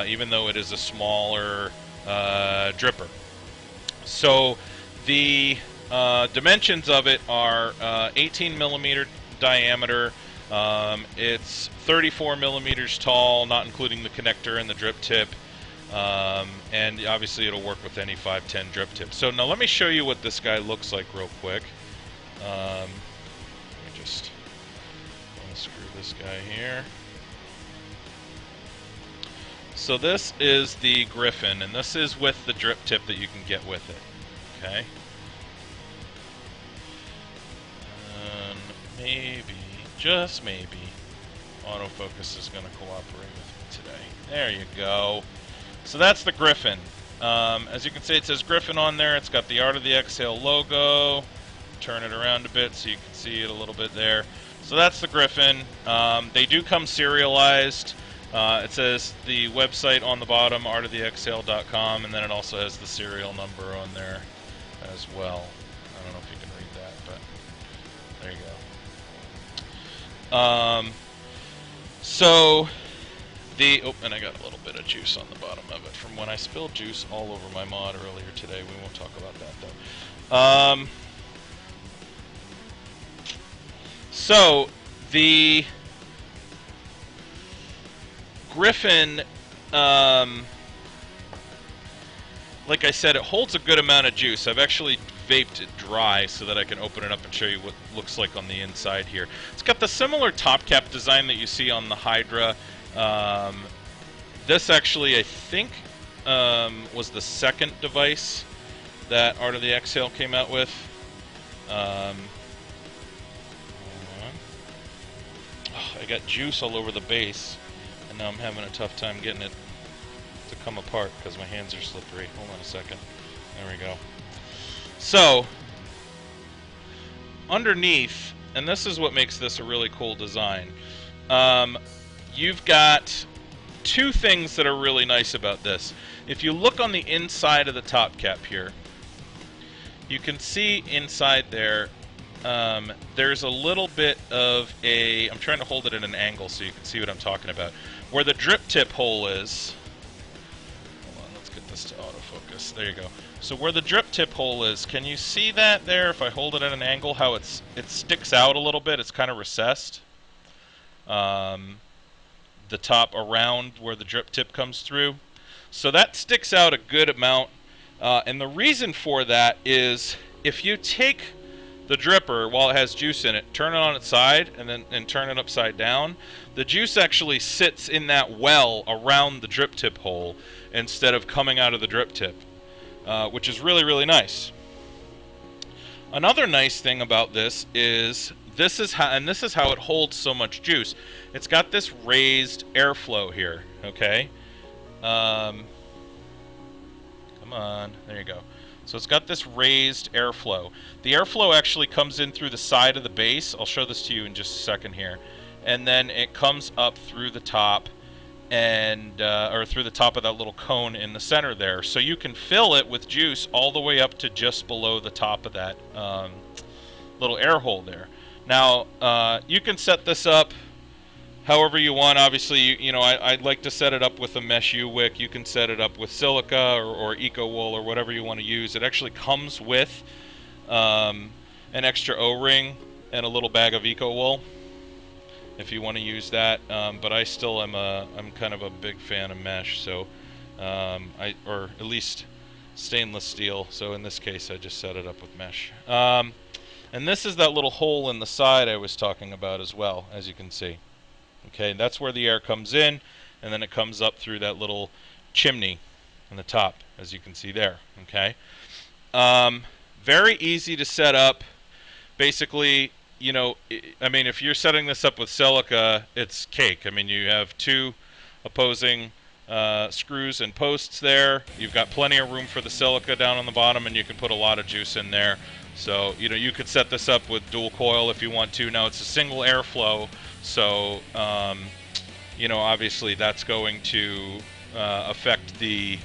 even though it is a smaller dripper. So the dimensions of it are 18 millimeter diameter. It's 34 millimeters tall, not including the connector and the drip tip. And obviously it'll work with any 510 drip tip. So now let me show you what this guy looks like real quick. Let me just unscrew this guy here. So this is the Gryphon, and this is with the drip tip that you can get with it. Okay. And maybe, just maybe, autofocus is going to cooperate with me today. There you go. So that's the Gryphon. As you can see, it says Gryphon on there. It's got the Art of the Exhale logo. Turn it around a bit so you can see it a little bit there. So that's the Gryphon. They do come serialized. It says the website on the bottom, artoftheexhale.com, and then it also has the serial number on there as well. I don't know if you can read that, but there you go. So and I got a little bit of juice on the bottom of it from when I spilled juice all over my mod earlier today. We won't talk about that though. So the Gryphon, like I said, it holds a good amount of juice. I've actually vaped it dry so that I can open it up and show you what it looks like on the inside here. It's got the similar top cap design that you see on the Hydra. This actually, I think, was the second device that Art of the Exhale came out with. Oh, I got juice all over the base, and now I'm having a tough time getting it to come apart because my hands are slippery. Hold on a second. There we go. So, underneath, and this is what makes this a really cool design, you've got two things that are really nice about this. If you look on the inside of the top cap here, you can see inside there, there's a little bit of a, I'm trying to hold it at an angle so you can see what I'm talking about, where the drip tip hole is. Hold on, let's get this to autofocus. There you go. So where the drip tip hole is, can you see that there? If I hold it at an angle, how it sticks out a little bit. It's kind of recessed. The top around where the drip tip comes through. So that sticks out a good amount. And the reason for that is if you take the dripper while it has juice in it, turn it on its side, and turn it upside down, the juice actually sits in that well around the drip tip hole instead of coming out of the drip tip, which is really, really nice. Another nice thing about this is this is how it holds so much juice. It's got this raised airflow here, okay? Come on, there you go. So it's got this raised airflow. The airflow actually comes in through the side of the base. I'll show this to you in just a second here. And then it comes up through the top, and or through the top of that little cone in the center there. So you can fill it with juice all the way up to just below the top of that little air hole there. Now, you can set this up however you want. Obviously, you know, I'd like to set it up with a mesh U-wick. You can set it up with silica or eco-wool or whatever you want to use. It actually comes with an extra O-ring and a little bag of eco-wool if you want to use that. But I still am I'm kind of a big fan of mesh, so or at least stainless steel. So in this case, I just set it up with mesh. And this is that little hole in the side I was talking about as well, as you can see. Okay, that's where the air comes in, and then it comes up through that little chimney in the top, as you can see there. Okay, very easy to set up. Basically, you know, I mean, if you're setting this up with silica, it's cake. I mean, you have two opposing screws and posts there. You've got plenty of room for the silica down on the bottom, and you can put a lot of juice in there. So, you know, you could set this up with dual coil if you want to. Now, it's a single airflow, so, you know, obviously that's going to affect the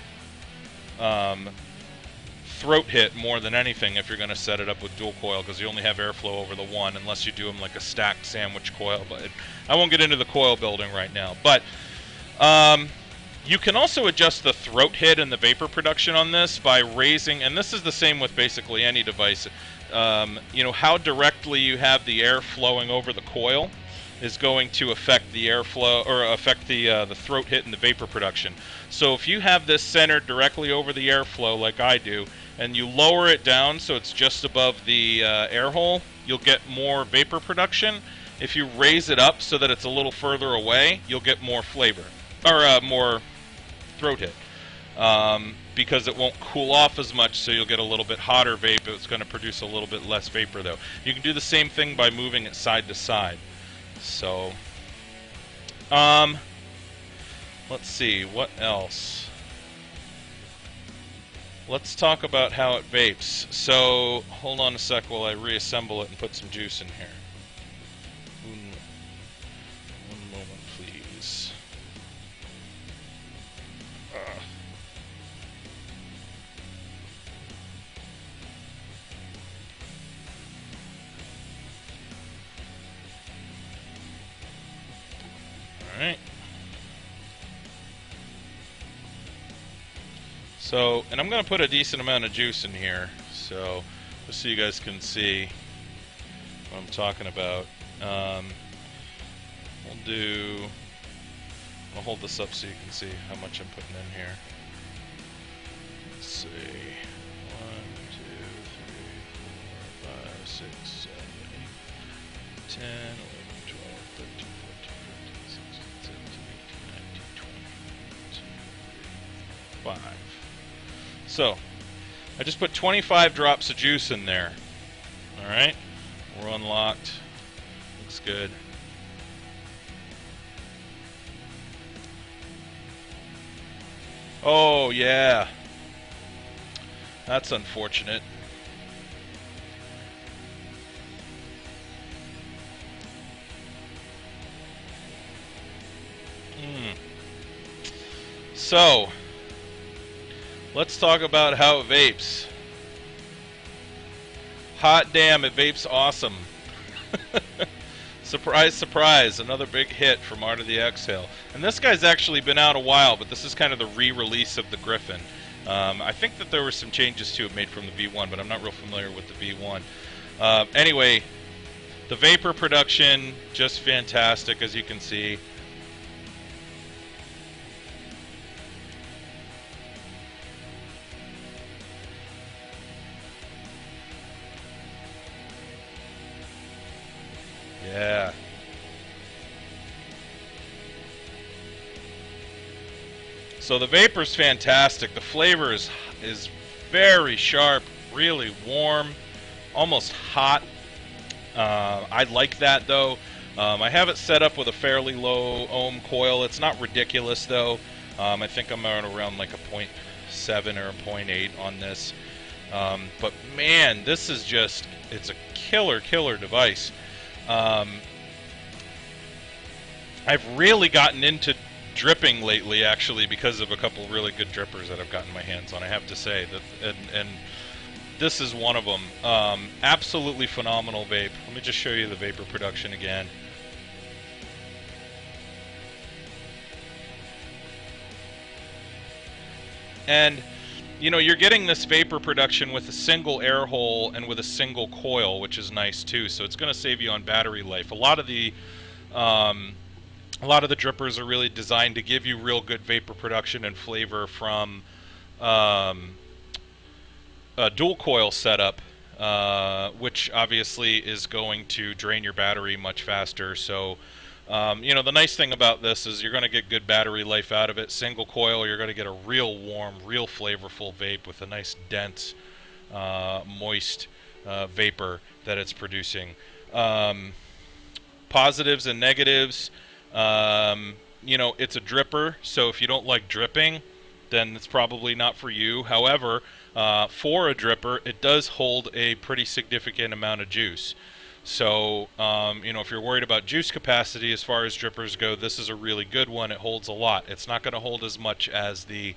throat hit more than anything if you're going to set it up with dual coil, because you only have airflow over the one unless you do them like a stacked sandwich coil. But I won't get into the coil building right now. But you can also adjust the throat hit and the vapor production on this by raising, and this is the same with basically any device, you know, how directly you have the air flowing over the coil is going to affect the airflow, or affect the throat hit and the vapor production. So if you have this centered directly over the airflow like I do, and you lower it down so it's just above the air hole, you'll get more vapor production. If you raise it up so that it's a little further away, you'll get more flavor, or more throat hit, because it won't cool off as much, so you'll get a little bit hotter vapor. It's going to produce a little bit less vapor though. You can do the same thing by moving it side to side. So, let's see, what else? Let's talk about how it vapes. So, hold on a sec while I reassemble it and put some juice in here. One moment, please. Alright. So, and I'm going to put a decent amount of juice in here, so just so you guys can see what I'm talking about. I'll hold this up so you can see how much I'm putting in here. Let's see. 1, 2, 3, 4, 5, 6, 7, 8, 10, 11, 12, 13, 14, 15, 16, 17, 18, 19, 20, 21, 22, 23, 25. So, I just put 25 drops of juice in there. Alright, we're unlocked. Looks good. Oh, yeah. That's unfortunate. So, let's talk about how it vapes. Hot damn, it vapes awesome. Surprise, surprise, another big hit from Art of the Exhale. And this guy's actually been out a while, but this is kind of the re-release of the Gryphon. I think that there were some changes to it made from the V1, but I'm not real familiar with the V1. Anyway, the vapor production, just fantastic, as you can see. Yeah. So the vapor's fantastic. The flavor is very sharp, really warm, almost hot. I like that though. I have it set up with a fairly low ohm coil. It's not ridiculous though. I think I'm around like a point 0.7 or a point 0.8 on this. But man, this is just, it's a killer device. I've really gotten into dripping lately, actually, because of a couple really good drippers that I've gotten my hands on. I have to say that, and this is one of them. Absolutely phenomenal vape. Let me just show you the vapor production again. And you know, you're getting this vapor production with a single air hole and with a single coil, which is nice too. So it's going to save you on battery life. Um, a lot of the drippers are really designed to give you real good vapor production and flavor from um, a dual coil setup, which obviously is going to drain your battery much faster. So, you know, the nice thing about this is you're going to get good battery life out of it. Single coil, you're going to get a real warm, real flavorful vape with a nice dense, moist vapor that it's producing. Um, Positives and negatives. You know, it's a dripper, so if you don't like dripping, then it's probably not for you. However, for a dripper, it does hold a pretty significant amount of juice. So, you know, if you're worried about juice capacity as far as drippers go, this is a really good one. It holds a lot. It's not going to hold as much as the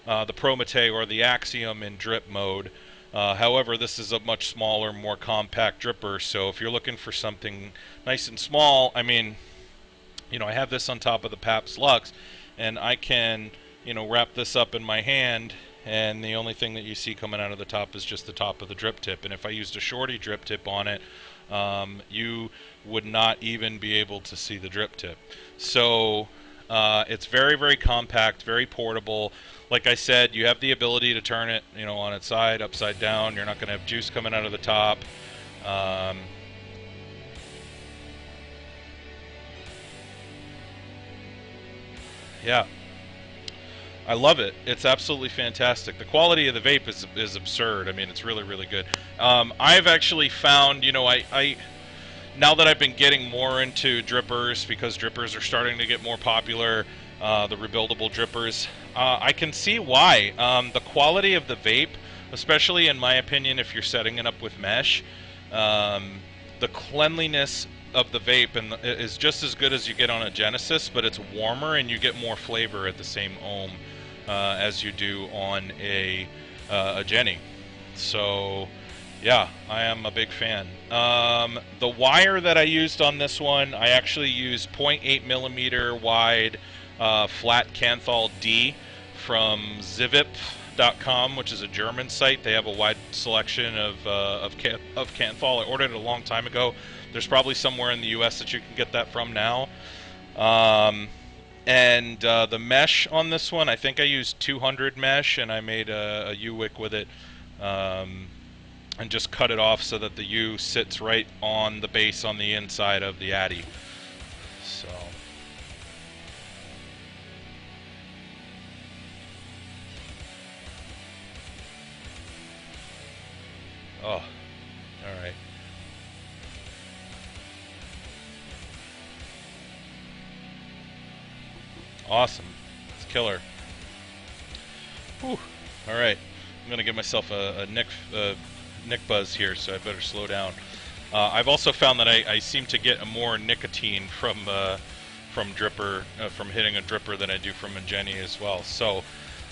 Promete or the Axiom in drip mode. However, this is a much smaller, more compact dripper, so if you're looking for something nice and small, I mean, you know, I have this on top of the Paps Lux, and I can, you know, wrap this up in my hand, and the only thing that you see coming out of the top is just the top of the drip tip. And if I used a shorty drip tip on it, you would not even be able to see the drip tip. So it's very compact, very portable. Like I said, you have the ability to turn it, you know, on its side, upside down. You're not going to have juice coming out of the top. Um, yeah, I love it. It's absolutely fantastic. The quality of the vape is absurd. I mean, it's really good. I've actually found, you know, I now that I've been getting more into drippers because drippers are starting to get more popular, the rebuildable drippers, I can see why. The quality of the vape, especially in my opinion, if you're setting it up with mesh, um, the cleanliness of the vape is just as good as you get on a Genesis, but it's warmer and you get more flavor at the same ohm as you do on a Jenny. So yeah, I am a big fan. The wire that I used on this one, I actually used 0.8 millimeter wide flat Canthal D from Zivip.com, which is a German site. They have a wide selection of Canthal. I ordered it a long time ago. There's probably somewhere in the U.S. that you can get that from now. And the mesh on this one, I think I used 200 mesh, and I made a U-wick with it. And just cut it off so that the U sits right on the base on the inside of the Addy. So, oh, all right. Awesome. It's killer. Whew. All right. I'm gonna give myself a Nick buzz here, so I better slow down. I've also found that I seem to get more nicotine from dripper from hitting a dripper than I do from a Jenny as well. So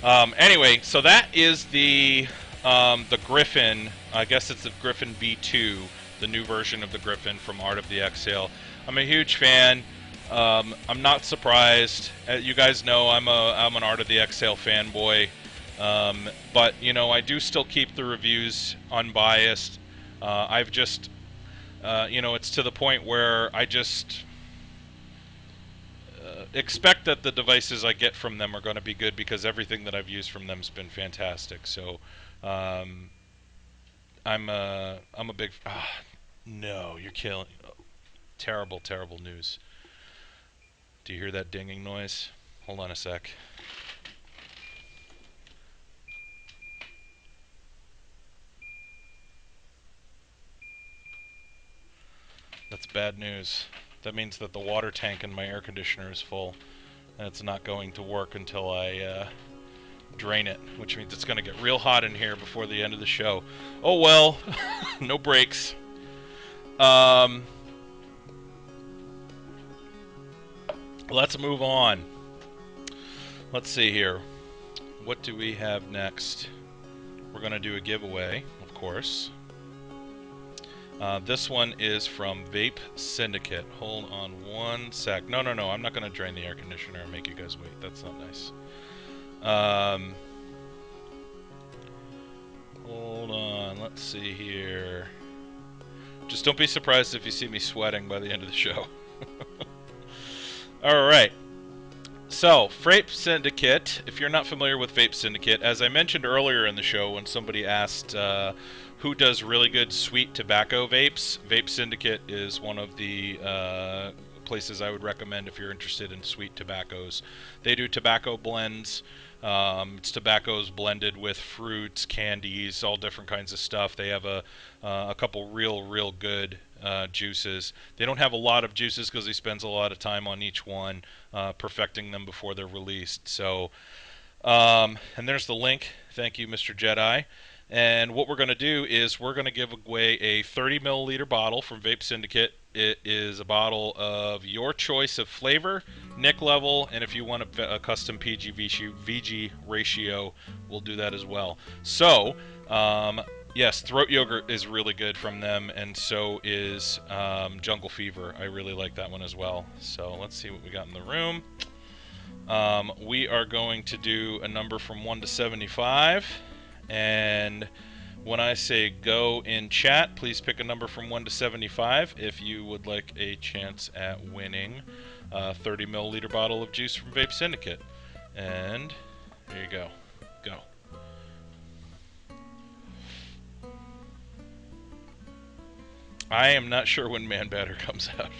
anyway, so that is the Gryphon. I guess it's the Gryphon B2, the new version of the Gryphon from Art of the Exhale. I'm a huge fan. I'm not surprised. You guys know I'm an Art of the Exhale fanboy. But you know, I do still keep the reviews unbiased. I've just, you know, it's to the point where I just expect that the devices I get from them are going to be good because everything that I've used from them has been fantastic. So, um, I'm a big. No, you're killing. Terrible, terrible news. Do you hear that dinging noise? Hold on a sec. That's bad news. That means that the water tank in my air conditioner is full, and it's not going to work until I drain it, which means it's going to get real hot in here before the end of the show. Oh well, no breaks. Let's move on. Let's see here. What do we have next? We're going to do a giveaway, of course. This one is from Vape Syndicate. Hold on one sec. No, I'm not going to drain the air conditioner and make you guys wait. That's not nice. Hold on. Let's see here. Just don't be surprised if you see me sweating by the end of the show. Alright. So, Vape Syndicate, if you're not familiar with Vape Syndicate, as I mentioned earlier in the show when somebody asked who does really good sweet tobacco vapes, Vape Syndicate is one of the places I would recommend if you're interested in sweet tobaccos. They do tobacco blends. It's tobaccos blended with fruits, candies, all different kinds of stuff. They have a couple real good juices. They don't have a lot of juices because he spends a lot of time on each one, perfecting them before they're released. So, and there's the link. Thank you, Mr. Jedi. And what we're going to do is we're going to give away a 30 milliliter bottle from Vape Syndicate. It is a bottle of your choice of flavor, nic level, and if you want a custom PG-VG ratio, we'll do that as well. So, yes, Throat Yogurt is really good from them, and so is Jungle Fever. I really like that one as well. So let's see what we got in the room. We are going to do a number from 1 to 75. And when I say go in chat, please pick a number from 1 to 75 if you would like a chance at winning a 30 milliliter bottle of juice from Vape Syndicate. And there you go. Go. I am not sure when Man Batter comes out.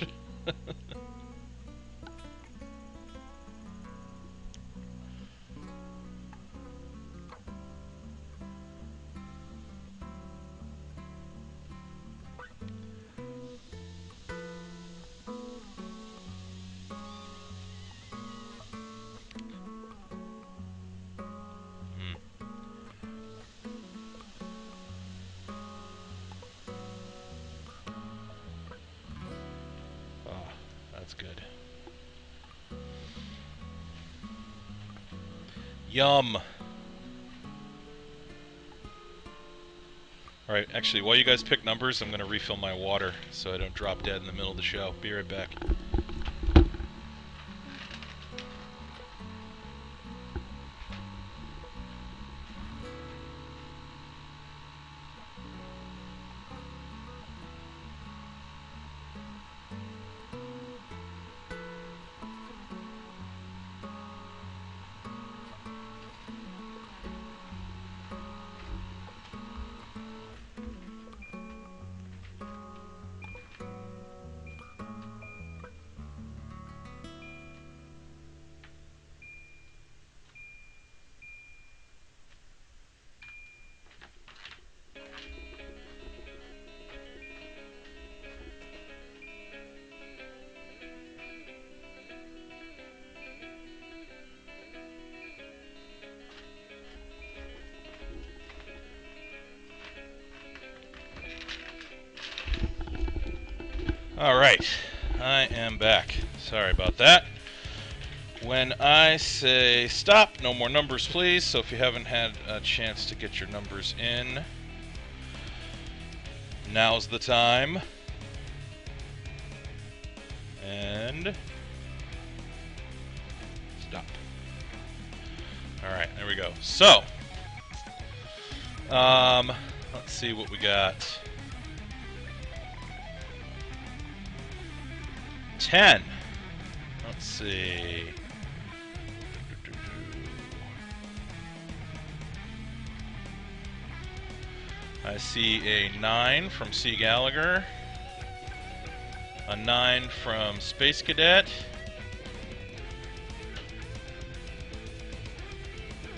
That's good. Yum. Alright, actually, while you guys pick numbers, I'm going to refill my water so I don't drop dead in the middle of the show. Be right back. Alright, I am back. Sorry about that. When I say stop, no more numbers please, so if you haven't had a chance to get your numbers in, now's the time. And stop. Alright, there we go. So, let's see what we got. 10. Let's see. I see a 9 from C. Gallagher. A 9 from Space Cadet.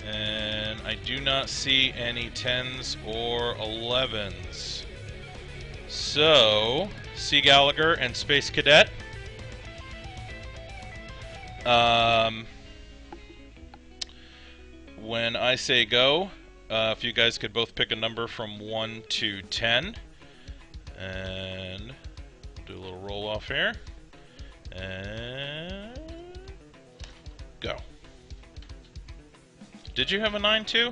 And I do not see any 10s or 11s. So, C. Gallagher and Space Cadet. When I say go, if you guys could both pick a number from 1 to 10. And do a little roll off here. And go. Did you have a 9 too?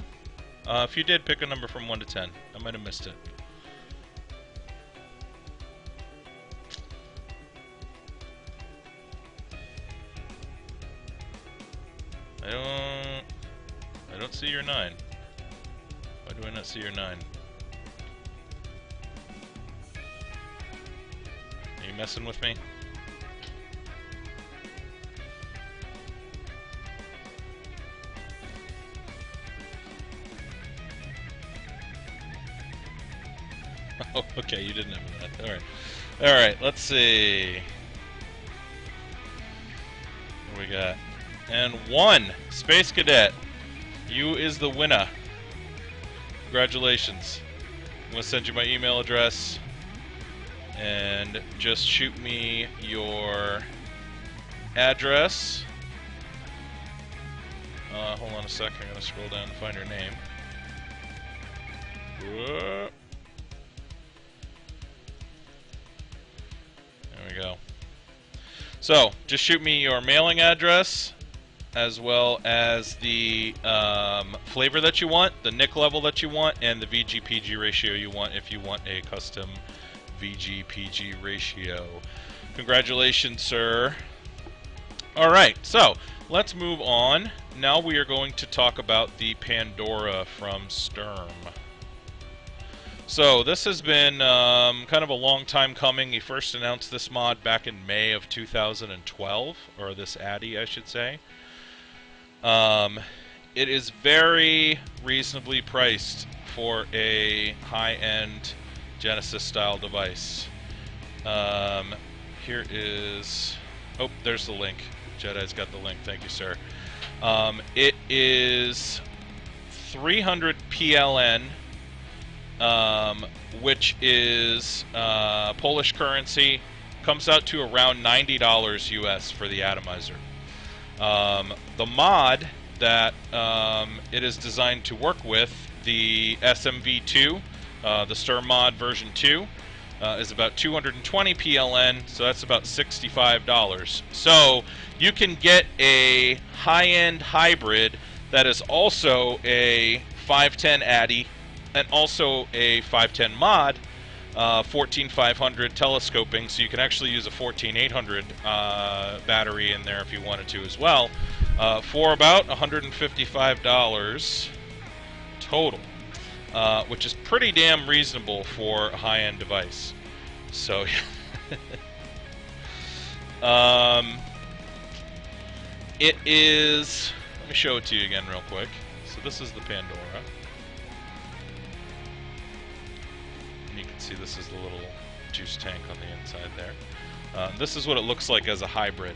If you did, pick a number from 1 to 10. I might have missed it. I don't see your 9. Why do I not see your 9? Are you messing with me? Oh, okay, you didn't have that. Alright. Alright, let's see. What do we got? And 1! Space Cadet. You is the winner. Congratulations. I'm going to send you my email address. And just shoot me your address. Hold on a sec. I'm going to scroll down and find your name. Whoa. There we go. So, just shoot me your mailing address, as well as the flavor that you want, the nick level that you want, and the VG-PG ratio you want if you want a custom VG-PG ratio. Congratulations, sir. Alright, so let's move on. Now we are going to talk about the Pandora from Sturm. So this has been kind of a long time coming. He first announced this mod back in May of 2012, or this Addy, I should say. It is very reasonably priced for a high-end Genesis-style device. Here is... Oh, there's the link. Jedi's got the link. Thank you, sir. It is 300 PLN, which is Polish currency. Comes out to around $90 US for the atomizer. The mod that it is designed to work with, the SMV2, the Sturm mod version 2, is about 220 PLN, so that's about $65. So you can get a high-end hybrid that is also a 510 Addy and also a 510 mod, 14500 telescoping, so you can actually use a 14800 battery in there if you wanted to as well, for about $155 total, which is pretty damn reasonable for a high-end device. So it is, let me show it to you again real quick. So this is the Pandora. You can see this is the little juice tank on the inside there. This is what it looks like as a hybrid.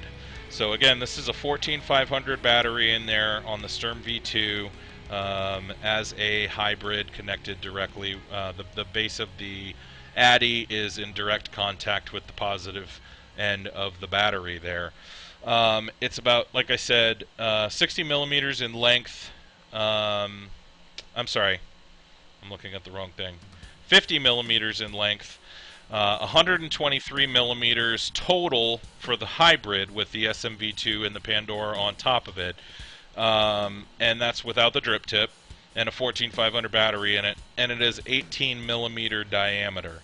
So again, this is a 14500 battery in there on the Sturm V2 as a hybrid connected directly. The base of the Addy is in direct contact with the positive end of the battery there. It's about, like I said, 60 millimeters in length. I'm sorry, I'm looking at the wrong thing. 50 millimeters in length, 123 millimeters total for the hybrid with the SMV2 and the Pandora on top of it, and that's without the drip tip, and a 14500 battery in it, and it is 18 millimeter diameter.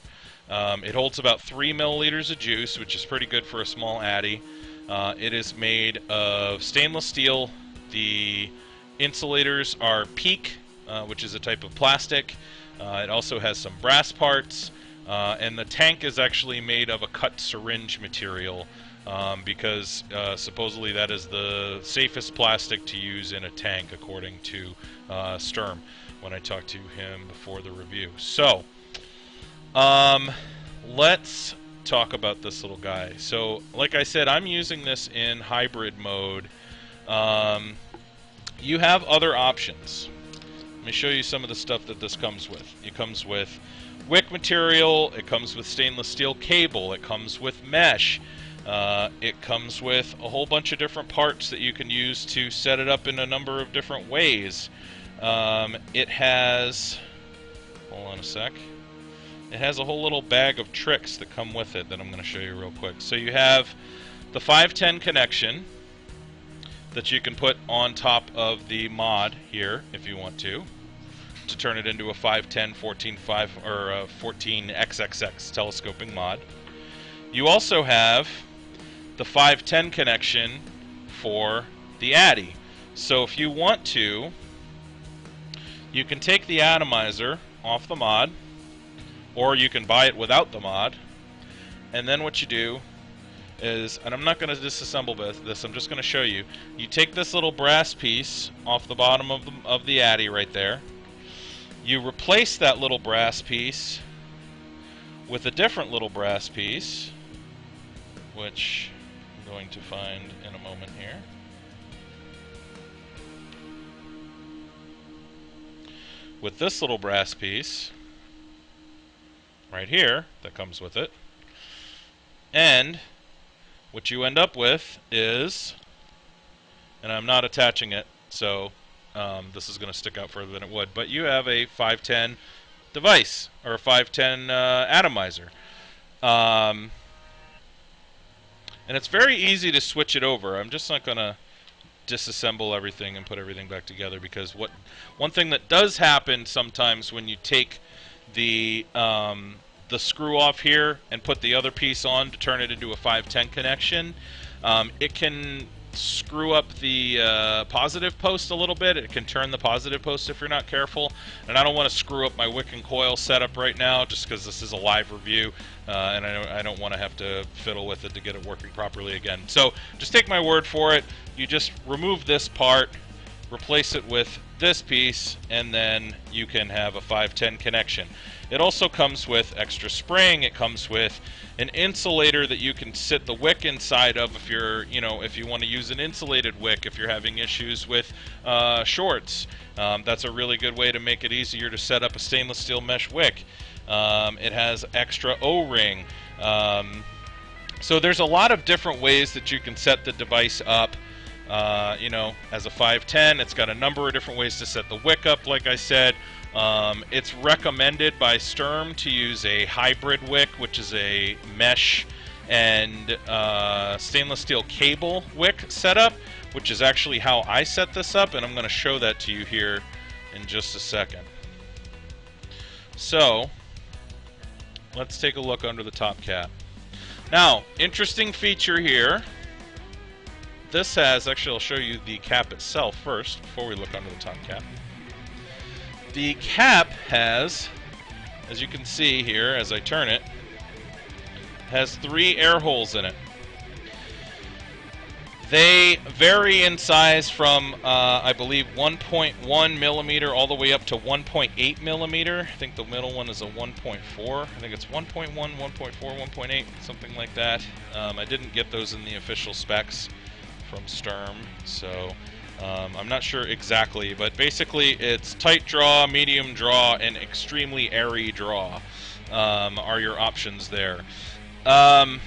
It holds about 3 milliliters of juice, which is pretty good for a small Addy. It is made of stainless steel. The insulators are PEEK, which is a type of plastic. It also has some brass parts, and the tank is actually made of a cut syringe material, because supposedly that is the safest plastic to use in a tank, according to Sturm when I talked to him before the review. So let's talk about this little guy. So, like I said, I'm using this in hybrid mode. You have other options. Let me show you some of the stuff that this comes with. It comes with wick material, it comes with stainless steel cable, it comes with mesh, it comes with a whole bunch of different parts that you can use to set it up in a number of different ways. It has, hold on a sec, it has a whole little bag of tricks that come with it that I'm going to show you real quick. So you have the 510 connection that you can put on top of the mod here if you want to turn it into a 510, 14.5, or a 14XXX telescoping mod. You also have the 510 connection for the Addy. So if you want to, you can take the atomizer off the mod, or you can buy it without the mod, and then what you do is, and I'm not going to disassemble this, I'm just going to show you. You take this little brass piece off the bottom of the Addy right there. You replace that little brass piece with a different little brass piece, which I'm going to find in a moment here. With this little brass piece right here that comes with it. And what you end up with is, and I'm not attaching it, so this is going to stick out further than it would, but you have a 510 device, or a 510 atomizer. And it's very easy to switch it over. I'm just not going to disassemble everything and put everything back together, because one thing that does happen sometimes when you take the screw off here and put the other piece on to turn it into a 510 connection, it can screw up the positive post a little bit. It can turn the positive post if you're not careful, and I don't want to screw up my wick and coil setup right now just because this is a live review, and I don't want to have to fiddle with it to get it working properly again. So just take my word for it. You just remove this part, replace it with this piece, and then you can have a 510 connection. It also comes with extra spring. It comes with an insulator that you can sit the wick inside of if you're, if you want to use an insulated wick if you're having issues with shorts. That's a really good way to make it easier to set up a stainless steel mesh wick. It has extra O-ring. So there's a lot of different ways that you can set the device up. As a 510, it's got a number of different ways to set the wick up, like I said. It's recommended by Sturm to use a hybrid wick, which is a mesh and stainless steel cable wick setup, which is actually how I set this up, and I'm going to show that to you here in just a second. So, let's take a look under the top cap. Now, interesting feature here. This has, actually I'll show you the cap itself first before we look under the top cap. The cap has, as you can see here as I turn it, has 3 air holes in it. They vary in size from, I believe, 1.1 millimeter all the way up to 1.8 millimeter. I think the middle one is a 1.4. I think it's 1.1, 1.4, 1.8, something like that. I didn't get those in the official specs from Sturm, so I'm not sure exactly, but basically it's tight draw, medium draw, and extremely airy draw are your options there. Now,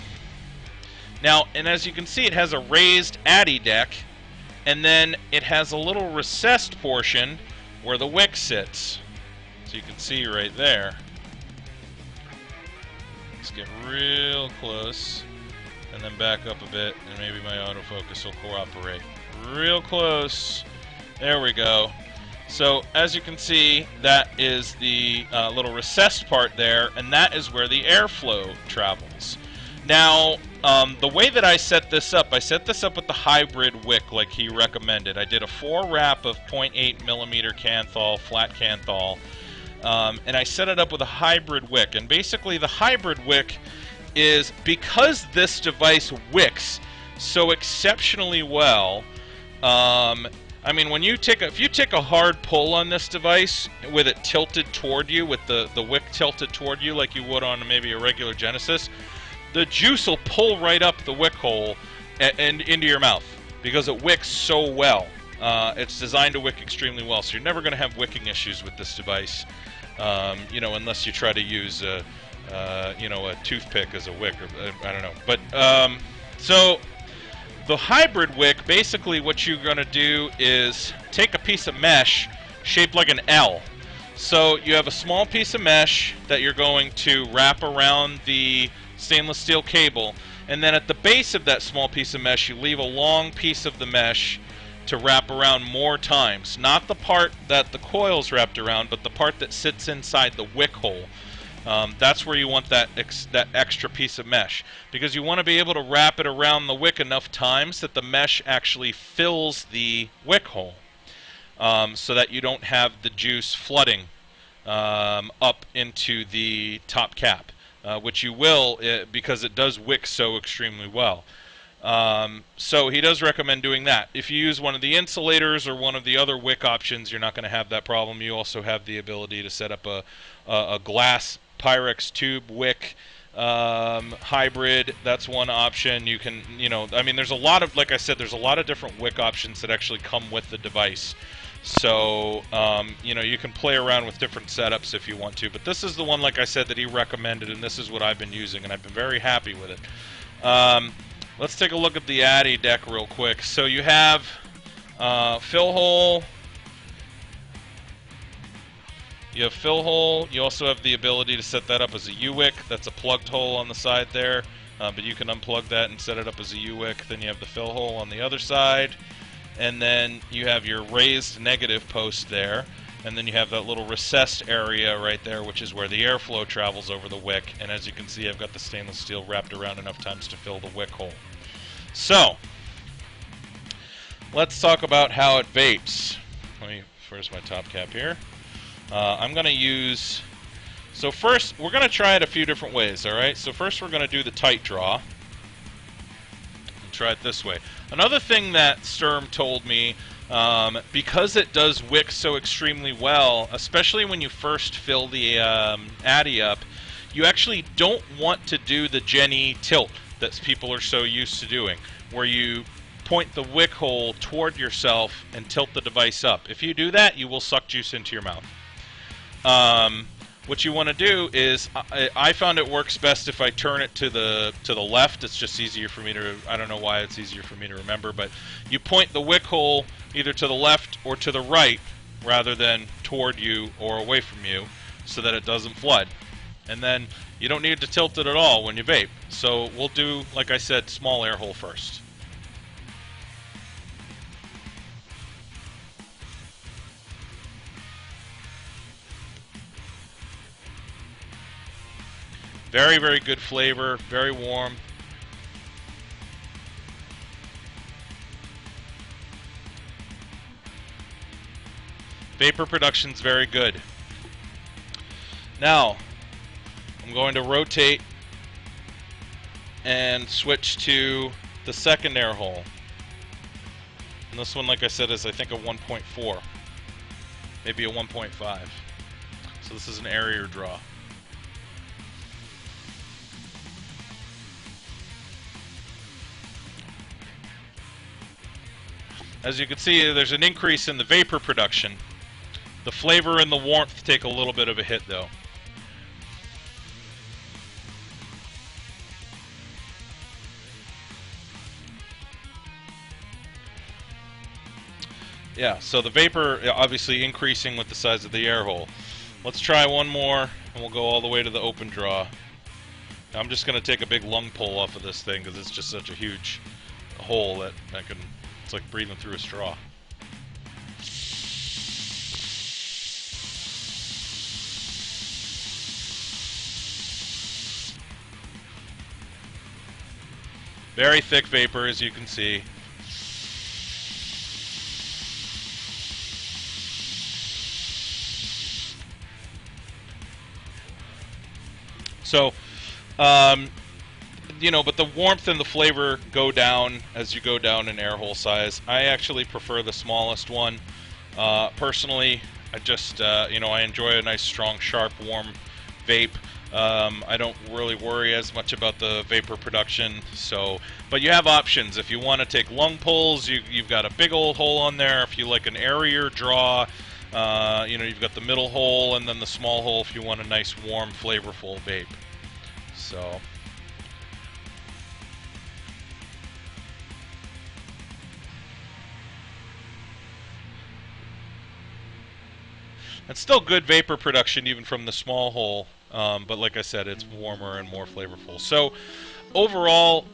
and as you can see, it has a raised Addy deck, and then it has a little recessed portion where the wick sits. So you can see right there. Let's get real close, and then back up a bit, and maybe my autofocus will cooperate. Real close. There we go. So, as you can see, that is the little recessed part there, and that is where the airflow travels. Now, the way that I set this up with the hybrid wick like he recommended. I did a 4 wrap of 0.8 millimeter Canthal, flat Canthal, and I set it up with a hybrid wick. And basically the hybrid wick is, because this device wicks so exceptionally well, I mean, when if you take a hard pull on this device with it tilted toward you, with the wick tilted toward you like you would on maybe a regular Genesis, the juice will pull right up the wick hole and into your mouth because it wicks so well. It's designed to wick extremely well, so you're never going to have wicking issues with this device. You know, unless you try to use you know, a toothpick as a wick, or I don't know. But so the hybrid wick, basically what you're going to do is take a piece of mesh shaped like an L. So you have a small piece of mesh that you're going to wrap around the stainless steel cable, and then at the base of that small piece of mesh you leave a long piece of the mesh to wrap around more times. Not the part that the coil's wrapped around, but the part that sits inside the wick hole. That's where you want that extra piece of mesh, because you want to be able to wrap it around the wick enough times that the mesh actually fills the wick hole, so that you don't have the juice flooding up into the top cap, which you will, because it does wick so extremely well. So he does recommend doing that. If you use one of the insulators or one of the other wick options, you're not going to have that problem. You also have the ability to set up a glass Pyrex tube wick hybrid. That's one option. You can, you know, I mean, there's a lot of, like I said, there's a lot of different wick options that actually come with the device. So, you know, you can play around with different setups if you want to. But this is the one, like I said, that he recommended, and this is what I've been using, and I've been very happy with it. Let's take a look at the Addy deck real quick. So you have fill hole. You have fill hole. You also have the ability to set that up as a U-wick. That's a plugged hole on the side there, but you can unplug that and set it up as a U-wick. Then you have the fill hole on the other side, and then you have your raised negative post there, and then you have that little recessed area right there, which is where the airflow travels over the wick. And as you can see, I've got the stainless steel wrapped around enough times to fill the wick hole. So let's talk about how it vapes. Where's my top cap here? I'm going to use, so first we're going to try it a few different ways, alright? So first we're going to do the tight draw. Try it this way. Another thing that Sturm told me, because it does wick so extremely well, especially when you first fill the Addy up, you actually don't want to do the Jenny tilt that people are so used to doing, where you point the wick hole toward yourself and tilt the device up. If you do that, you will suck juice into your mouth. What you want to do is, I found it works best if I turn it to the left. It's just easier for me to, I don't know why it's easier for me to remember, but you point the wick hole either to the left or to the right rather than toward you or away from you, so that it doesn't flood. And then you don't need to tilt it at all when you vape. So we'll do, like I said, small air hole first. Very, very good flavor, very warm. Vapor production's very good. Now, I'm going to rotate and switch to the second air hole. And this one, like I said, is I think a 1.4. Maybe a 1.5. So this is an airier draw. As you can see, there's an increase in the vapor production. The flavor and the warmth take a little bit of a hit, though. Yeah, so the vapor obviously increasing with the size of the air hole. Let's try one more, and we'll go all the way to the open draw. Now, I'm just going to take a big lung pull off of this thing, because it's just such a huge hole that I can... It's like breathing through a straw. Very thick vapor, as you can see. So, you know, but the warmth and the flavor go down as you go down in air hole size. I actually prefer the smallest one. Personally, I just, you know, I enjoy a nice, strong, sharp, warm vape. I don't really worry as much about the vapor production. So, but you have options. If you want to take lung pulls, you've got a big old hole on there. If you like an airier draw, you know, you've got the middle hole and then the small hole if you want a nice, warm, flavorful vape. So. It's still good vapor production even from the small hole, but like I said, it's warmer and more flavorful. So overall,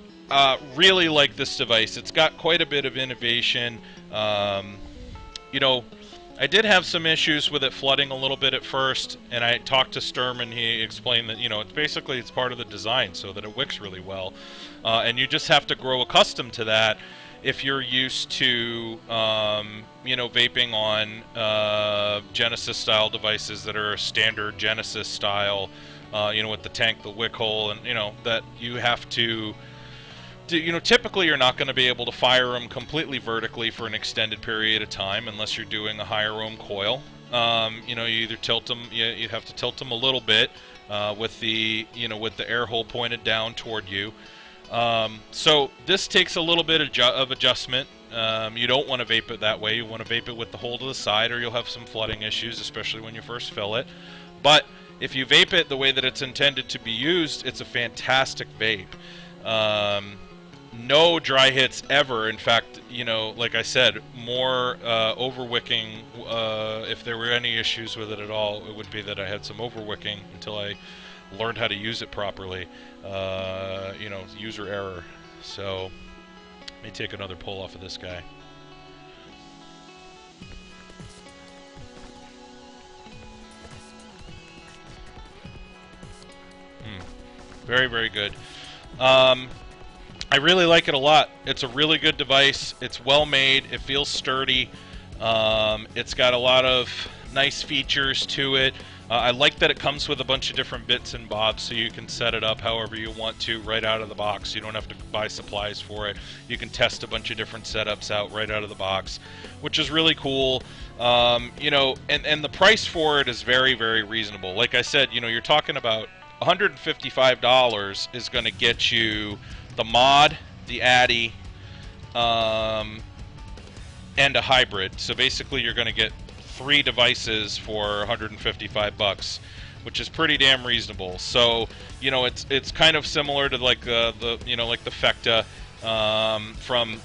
really like this device. It's got quite a bit of innovation. You know, I did have some issues with it flooding a little bit at first, and I talked to Sturm and he explained that, you know, it's part of the design so that it wicks really well. And you just have to grow accustomed to that if you're used to, you know, vaping on Genesis-style devices that are standard Genesis-style, you know, with the tank, the wick hole, and, you know, that you have to, you know, typically you're not going to be able to fire them completely vertically for an extended period of time unless you're doing a higher ohm coil. You know, you either tilt them, you have to tilt them a little bit with the, you know, with the air hole pointed down toward you. So this takes a little bit of adjustment. You don't want to vape it that way. You want to vape it with the hole to the side, or you'll have some flooding issues, especially when you first fill it. But if you vape it the way that it's intended to be used, it's a fantastic vape. No dry hits ever. In fact, you know, like I said, more overwicking. If there were any issues with it at all, it would be that I had some overwicking until I learned how to use it properly. You know, user error. So let me take another pull off of this guy. Very, very good. I really like it a lot. It's a really good device. It's well made. It feels sturdy. It's got a lot of nice features to it. I like that it comes with a bunch of different bits and bobs, so you can set it up however you want to right out of the box. You don't have to buy supplies for it. You can test a bunch of different setups out right out of the box, which is really cool. You know, and the price for it is very, very reasonable. Like I said, you know, you're talking about $155 is going to get you the mod, the Addy, and a hybrid. So basically you're going to get 3 devices for 155 bucks, which is pretty damn reasonable. So, you know, it's kind of similar to like the you know, like the Fecta from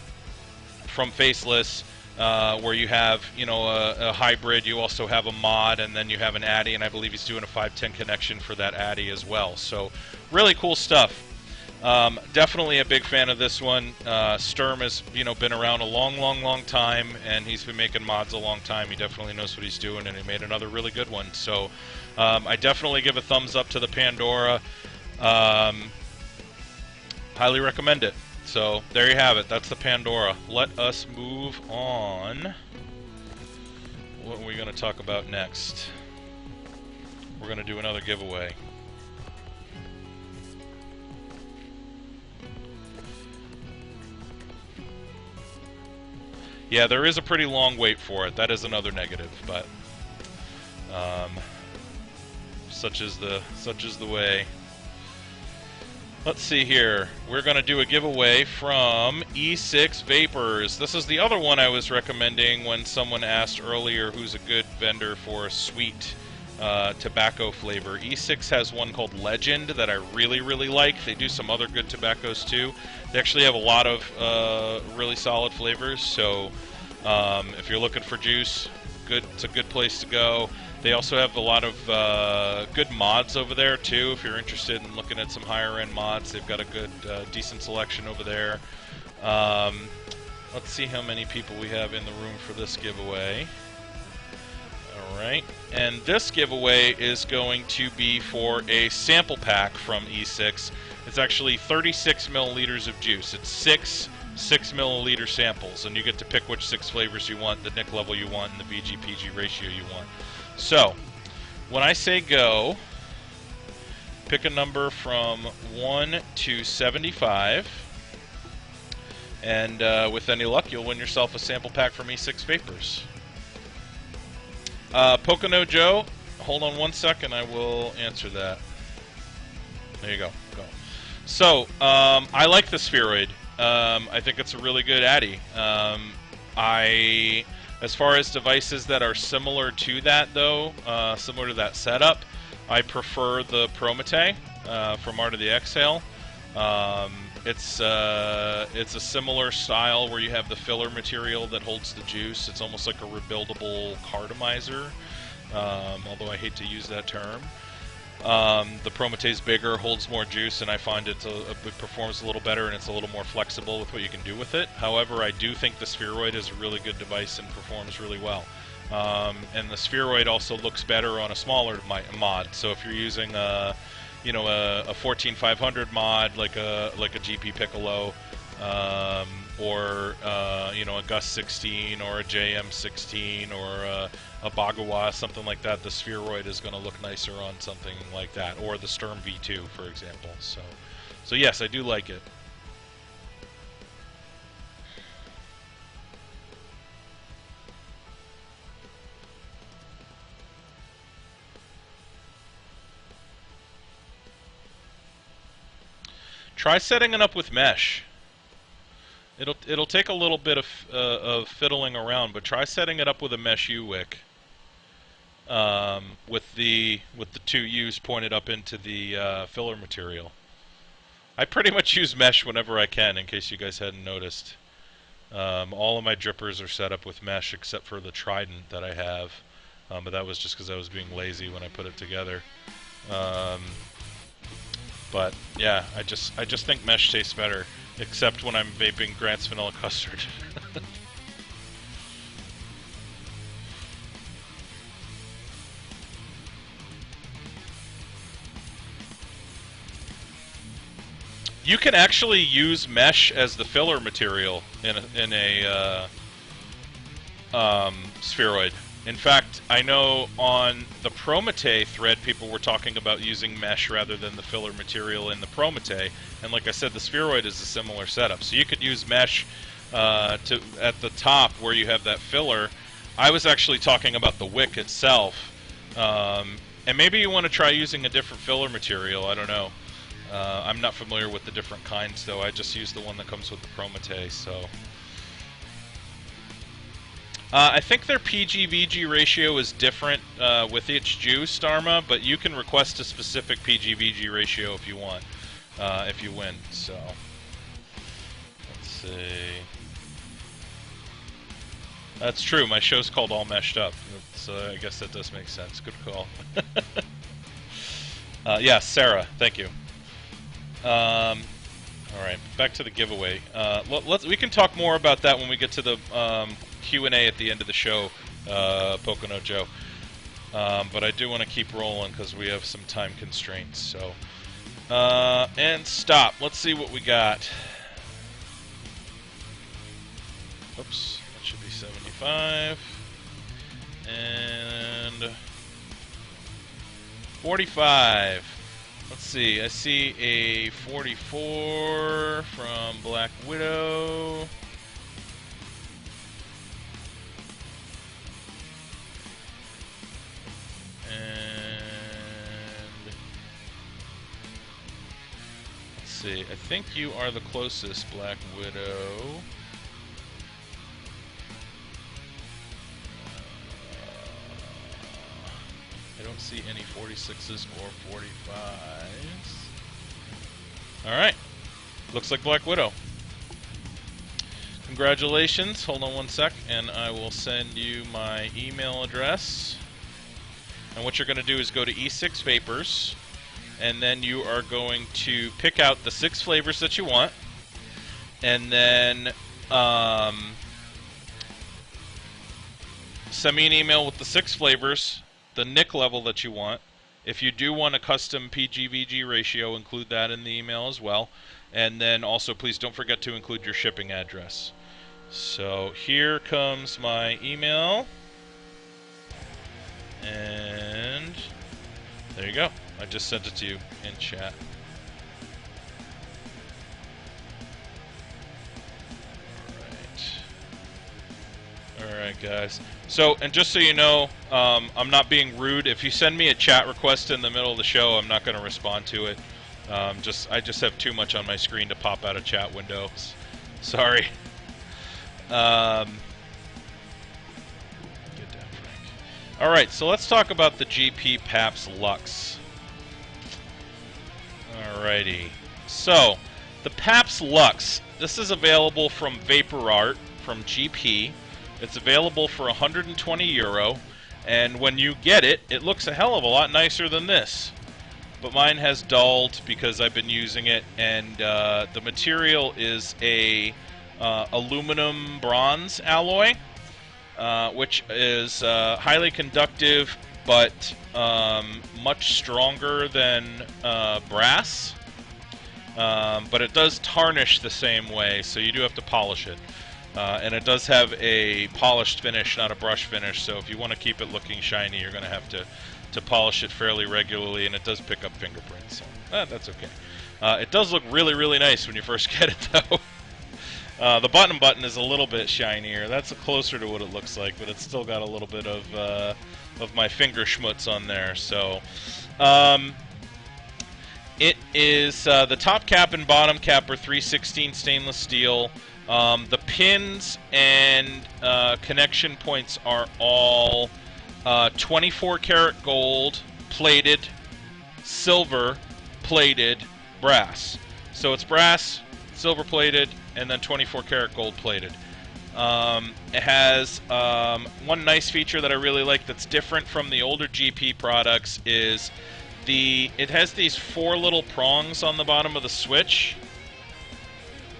Faceless, where you have, you know, a hybrid, you also have a mod, and then you have an Addy, and I believe he's doing a 510 connection for that Addy as well. So really cool stuff. Definitely a big fan of this one. Sturm has, you know, been around a long time, and he's been making mods a long time. He definitely knows what he's doing, and he made another really good one. So I definitely give a thumbs up to the Pandora. Highly recommend it. So there you have it. That's the Pandora. Let us move on. What are we going to talk about next? We're going to do another giveaway. Yeah, there is a pretty long wait for it. That is another negative, but such is the way. Let's see here. We're going to do a giveaway from E6 Vapors. This is the other one I was recommending when someone asked earlier who's a good vendor for a sweet tobacco flavor. E6 has one called Legend that I really like. They do some other good tobaccos too. They actually have a lot of really solid flavors, so if you're looking for juice, it's a good place to go. They also have a lot of good mods over there too. If you're interested in looking at some higher end mods, they've got a good decent selection over there. Let's see how many people we have in the room for this giveaway. Alright, and this giveaway is going to be for a sample pack from E6. It's actually 36 milliliters of juice. It's 6 milliliter samples, and you get to pick which 6 flavors you want, the nic level you want, and the VG-PG ratio you want. So, when I say go, pick a number from 1 to 75, and with any luck, you'll win yourself a sample pack from E6 Vapors. Pocono Joe, hold on one second, I will answer that. There you go. Go. So, I like the spheroid. I think it's a really good Addy. As far as devices that are similar to that, though, similar to that setup, I prefer the Prometei from Art of the Exhale. It's a similar style where you have the filler material that holds the juice. It's almost like a rebuildable cartomizer, although I hate to use that term. The Prometei's bigger, holds more juice, and I find it performs a little better, and it's a little more flexible with what you can do with it. However, I do think the spheroid is a really good device and performs really well. And the spheroid also looks better on a smaller mod. So if you're using a 14500 mod like a GP Piccolo, or a Gus 16 or a JM 16 or a Bagawa, something like that, the spheroid is going to look nicer on something like that, or the Sturm V2, for example. So yes, I do like it. Try setting it up with mesh. It'll take a little bit of fiddling around, but try setting it up with a mesh U-wick. With the 2 U's pointed up into the filler material. I pretty much use mesh whenever I can, in case you guys hadn't noticed. All of my drippers are set up with mesh except for the Trident that I have, but that was just because I was being lazy when I put it together. But yeah, I just think mesh tastes better, except when I'm vaping Grant's Vanilla Custard. You can actually use mesh as the filler material in a spheroid. In fact, I know on the Prometei thread, people were talking about using mesh rather than the filler material in the Prometei. And like I said, the spheroid is a similar setup. So you could use mesh at the top where you have that filler. I was actually talking about the wick itself. And maybe you want to try using a different filler material. I don't know. I'm not familiar with the different kinds, though. I just use the one that comes with the Prometei, so... I think their PG-VG ratio is different with each juice, Dharma, but you can request a specific PG-VG ratio if you want, if you win, so... Let's see... That's true, my show's called All Meshed Up, so I guess that does make sense. Good call. Yeah, Sarah, thank you. Alright, back to the giveaway. We can talk more about that when we get to the Q&A at the end of the show, Pocono Joe. But I do want to keep rolling because we have some time constraints. So, and stop. Let's see what we got. Oops, that should be 75. And 45. Let's see, I see a 44 from Black Widow. And let's see, I think you are the closest, Black Widow. I don't see any 46s or 45s. Alright. Looks like Black Widow. Congratulations. Hold on one sec, and I will send you my email address. And what you're going to do is go to E6 Vapors, and then you are going to pick out the 6 flavors that you want, and then send me an email with the 6 flavors, the NIC level that you want. If you do want a custom PG-VG ratio, include that in the email as well. And then also, please don't forget to include your shipping address. So here comes my email. And there you go. I just sent it to you in chat. Alright, guys. So, and just so you know, I'm not being rude. If you send me a chat request in the middle of the show, I'm not going to respond to it. I just have too much on my screen to pop out of chat windows. Sorry. Get down, Frank. All right, so let's talk about the GP Paps Lux. Alrighty. So, the Paps Lux. This is available from VaporWall from GP. It's available for 120 euro, and when you get it, it looks a hell of a lot nicer than this. But mine has dulled because I've been using it, and the material is a aluminum bronze alloy, which is highly conductive but much stronger than brass. But it does tarnish the same way, so you do have to polish it. And it does have a polished finish, not a brush finish, so if you want to keep it looking shiny, you're going to have to polish it fairly regularly, and it does pick up fingerprints, so that's okay. It does look really, really nice when you first get it, though. The button is a little bit shinier. That's closer to what it looks like, but it's still got a little bit of my finger schmutz on there, so... It is the top cap and bottom cap are 316 stainless steel. The pins and connection points are all 24 karat gold plated, silver plated, brass. So it's brass, silver plated, and then 24 karat gold plated. It has one nice feature that I really like that's different from the older GP products is it has these 4 little prongs on the bottom of the switch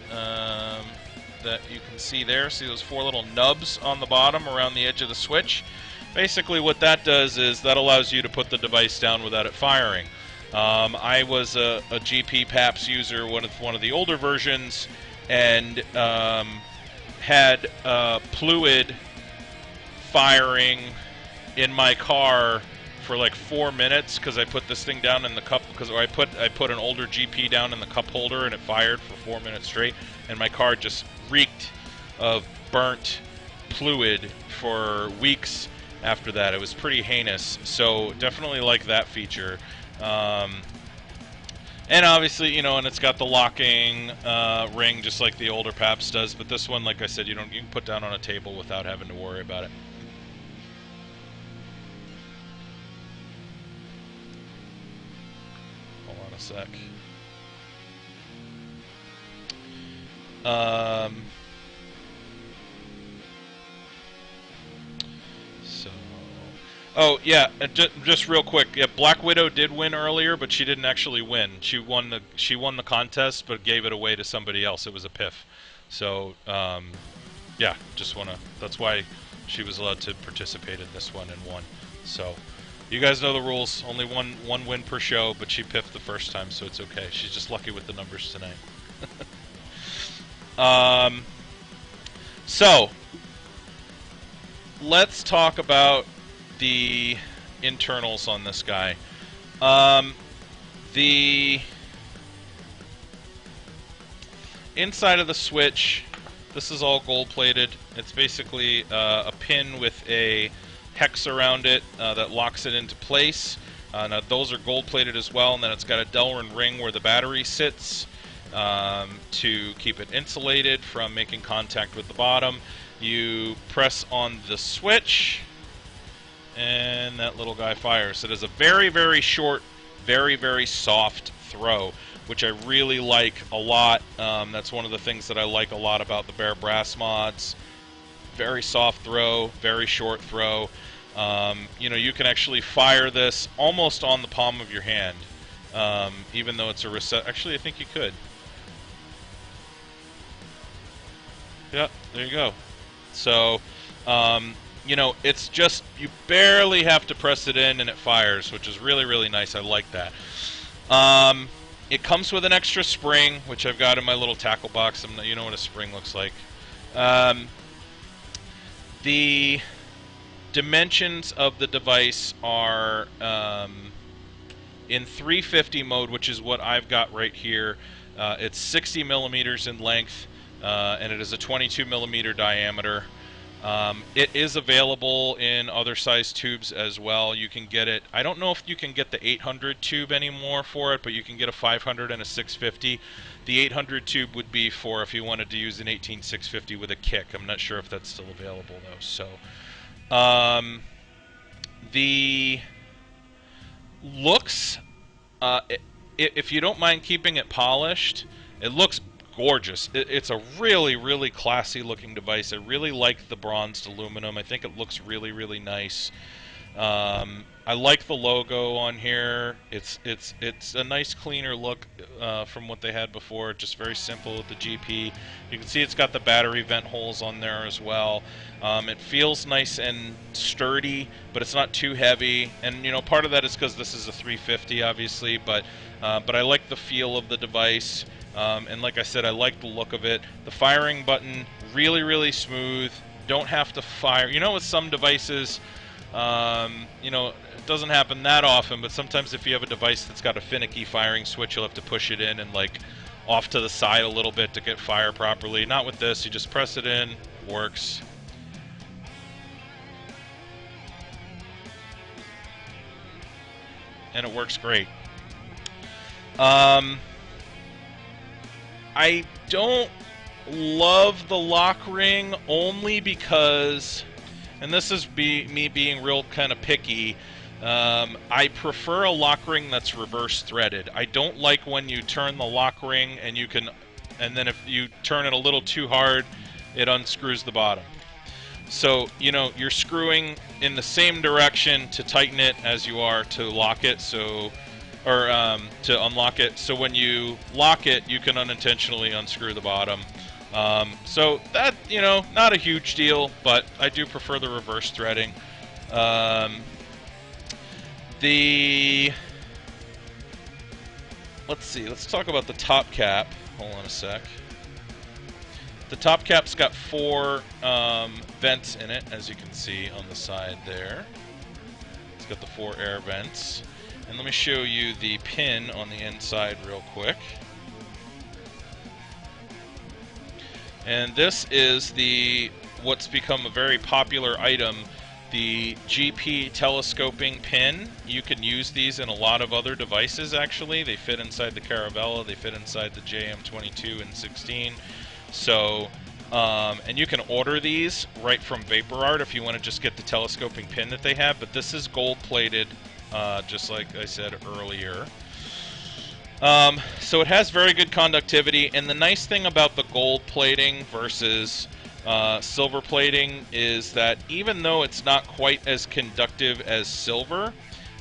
that you can see there. See those 4 little nubs on the bottom around the edge of the switch? Basically what that does is that allows you to put the device down without it firing. I was a GP Paps user, one of the older versions, and had fluid firing in my car for like 4 minutes because I put this thing down in the cup I put an older GP down in the cup holder and it fired for 4 minutes straight, and my car just reeked of burnt fluid for weeks after that. It was pretty heinous, so definitely like that feature. And obviously, and it's got the locking ring just like the older Paps does, but this one, like I said, you can put down on a table without having to worry about it. Hold on a sec. Oh yeah, just real quick. Yeah, Black Widow did win earlier, but she didn't actually win. She won the contest, but gave it away to somebody else. It was a piff. So yeah, that's why she was allowed to participate in this one and won. So you guys know the rules. Only one win per show, but she piffed the first time, so it's okay. She's just lucky with the numbers tonight. So let's talk about the internals on this guy. The inside of the switch, this is all gold plated. It's basically a pin with a hex around it that locks it into place. Now those are gold plated as well, and then it's got a Delrin ring where the battery sits to keep it insulated from making contact with the bottom. You press on the switch, and that little guy fires. It is a very, very short, very, very soft throw, which I really like a lot. That's one of the things that I like a lot about the Bear Brass mods. Very soft throw, very short throw. You can actually fire this almost on the palm of your hand, even though it's a reset. Actually, I think you could. Yeah, there you go. So, it's just, you barely have to press it in and it fires, which is really, really nice. I like that. It comes with an extra spring, which I've got in my little tackle box. You know what a spring looks like. The dimensions of the device are in 350 mode, which is what I've got right here. It's 60 millimeters in length, and it is a 22 millimeter diameter. It is available in other size tubes as well. You can get it. I don't know if you can get the 800 tube anymore for it, but you can get a 500 and a 650. The 800 tube would be for if you wanted to use an 18650 with a kick. I'm not sure if that's still available though. So, the looks, if you don't mind keeping it polished, it looks gorgeous. It's a really, really classy looking device. I really like the bronzed aluminum. I think it looks really, really nice. I like the logo on here. It's a nice cleaner look from what they had before. Just very simple with the GP. You can see it's got the battery vent holes on there as well. It feels nice and sturdy, but it's not too heavy. And you know, part of that is because this is a 350, obviously. But I like the feel of the device. And like I said, I like the look of it. The firing button, really, really smooth. Don't have to fire. You know, with some devices, you know, it doesn't happen that often, but sometimes if you have a device that's got a finicky firing switch, you'll have to push it in and like off to the side a little bit to get fire properly. Not with this. You just press it in. Works. And it works great. I don't love the lock ring only because, and this is me being real kind of picky, I prefer a lock ring that's reverse threaded. I don't like when you turn the lock ring and you can, and then if you turn it a little too hard, it unscrews the bottom. So, you know, you're screwing in the same direction to tighten it as you are to lock it, so, or to unlock it. So when you lock it, you can unintentionally unscrew the bottom. So that, you know, not a huge deal, but I do prefer the reverse threading. Let's see, let's talk about the top cap. Hold on a sec. The top cap's got 4 vents in it, as you can see on the side there. It's got the 4 air vents. And let me show you the pin on the inside real quick. And this is what's become a very popular item, the GP telescoping pin. You can use these in a lot of other devices actually. They fit inside the Caravella, they fit inside the JM22 and 16. So, and you can order these right from VaporWall if you want to just get the telescoping pin that they have, but this is gold plated, just like I said earlier. So it has very good conductivity, and the nice thing about the gold plating versus silver plating is that even though it's not quite as conductive as silver,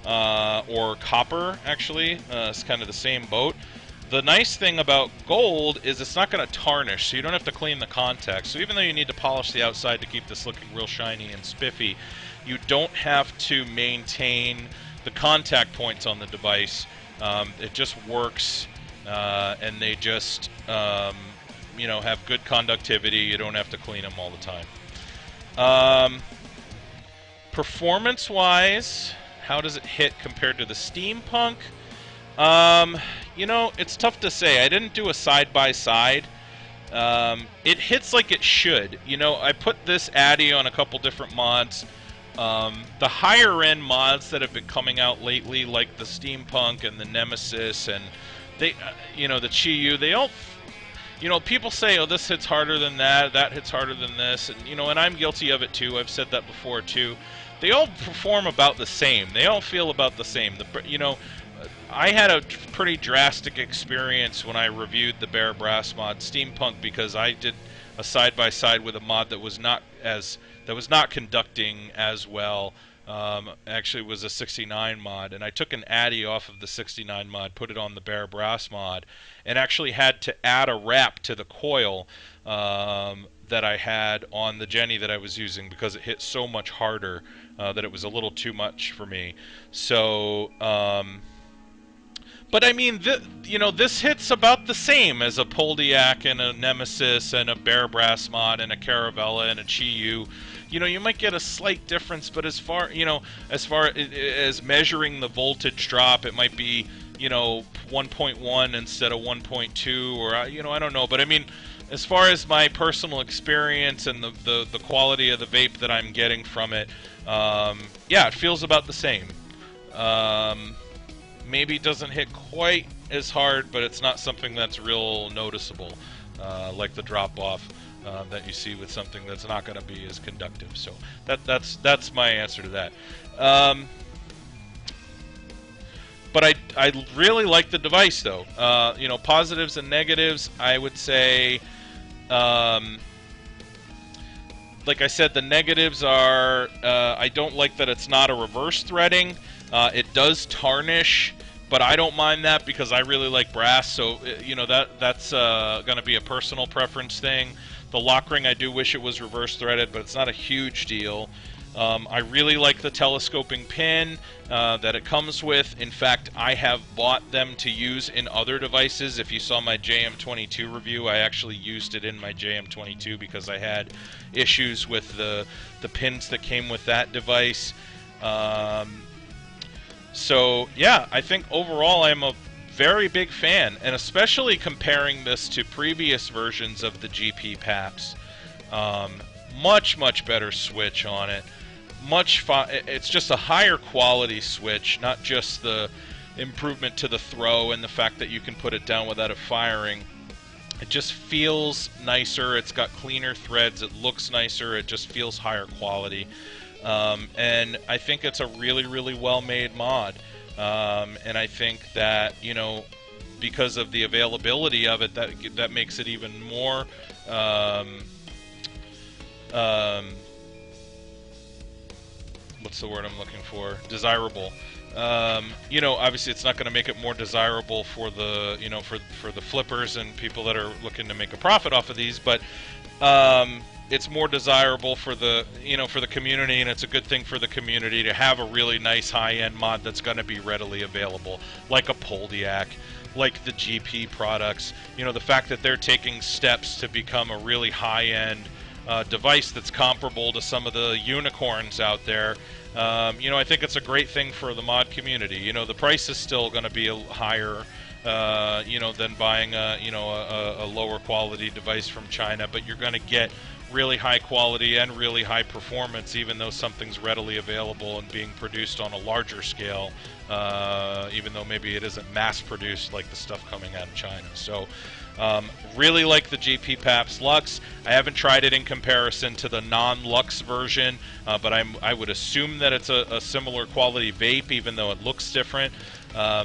or copper actually, it's kind of the same boat. The nice thing about gold is it's not going to tarnish, so you don't have to clean the contacts. So even though you need to polish the outside to keep this looking real shiny and spiffy, you don't have to maintain the contact points on the device. It just works, and they just, you know, have good conductivity. You don't have to clean them all the time. Performance-wise, how does it hit compared to the Steampunk? You know, it's tough to say. I didn't do a side-by-side. It hits like it should. You know, I put this Addy on a couple different mods. The higher-end mods that have been coming out lately, like the Steampunk and the Nemesis, and they, you know, the Chi-Yu, they all, you know, people say, oh, this hits harder than that, that hits harder than this, and you know, and I'm guilty of it too. I've said that before too. They all perform about the same. They all feel about the same. You know, I had a pretty drastic experience when I reviewed the Bare Brass mod Steampunk because I did a side-by-side with a mod that was not conducting as well. Actually, it was a 69 mod, and I took an Addy off of the 69 mod, put it on the Bare Brass mod, and actually had to add a wrap to the coil that I had on the Jenny that I was using because it hit so much harder that it was a little too much for me. So, but I mean, you know, this hits about the same as a Poldiak and a Nemesis and a Bare Brass mod and a Caravella and a Chi-Yu. You know, you might get a slight difference, but as far as measuring the voltage drop, it might be, you know, 1.1 instead of 1.2, or you know, I don't know. But I mean, as far as my personal experience and the quality of the vape that I'm getting from it, yeah, it feels about the same. Maybe it doesn't hit quite as hard, but it's not something that's real noticeable, like the drop-off that you see with something that's not going to be as conductive. So that's my answer to that. But I really like the device, though. You know, positives and negatives, I would say, like I said, the negatives are, I don't like that it's not a reverse threading. It does tarnish, but I don't mind that because I really like brass, so, you know, that's going to be a personal preference thing. The lock ring, I do wish it was reverse threaded, but it's not a huge deal. I really like the telescoping pin that it comes with. In fact, I have bought them to use in other devices. If you saw my JM22 review, I actually used it in my JM22 because I had issues with the pins that came with that device. So, yeah, I think overall I'm a very big fan, and especially comparing this to previous versions of the GP Paps. Much better switch on it. It's just a higher quality switch, not just the improvement to the throw and the fact that you can put it down without it firing. It just feels nicer. It's got cleaner threads. It looks nicer. It just feels higher quality. And I think it's a really well-made mod. And I think that, you know, because of the availability of it, that makes it even more what's the word I'm looking for? Desirable. You know, obviously it's not going to make it more desirable for the, you know, for the flippers and people that are looking to make a profit off of these, but it's more desirable for the, you know, for the community, and it's a good thing for the community to have a really nice high-end mod that's going to be readily available, like a Poldiac, like the GP products. You know, the fact that they're taking steps to become a really high-end device that's comparable to some of the unicorns out there. You know, I think it's a great thing for the mod community. You know, the price is still going to be higher, you know, than buying a lower quality device from China, but you're going to get really high quality and really high performance, even though something's readily available and being produced on a larger scale, even though maybe it isn't mass produced like the stuff coming out of China. So really like the GP Paps Lux. I haven't tried it in comparison to the non-Lux version, but I would assume that it's a similar quality vape, even though it looks different.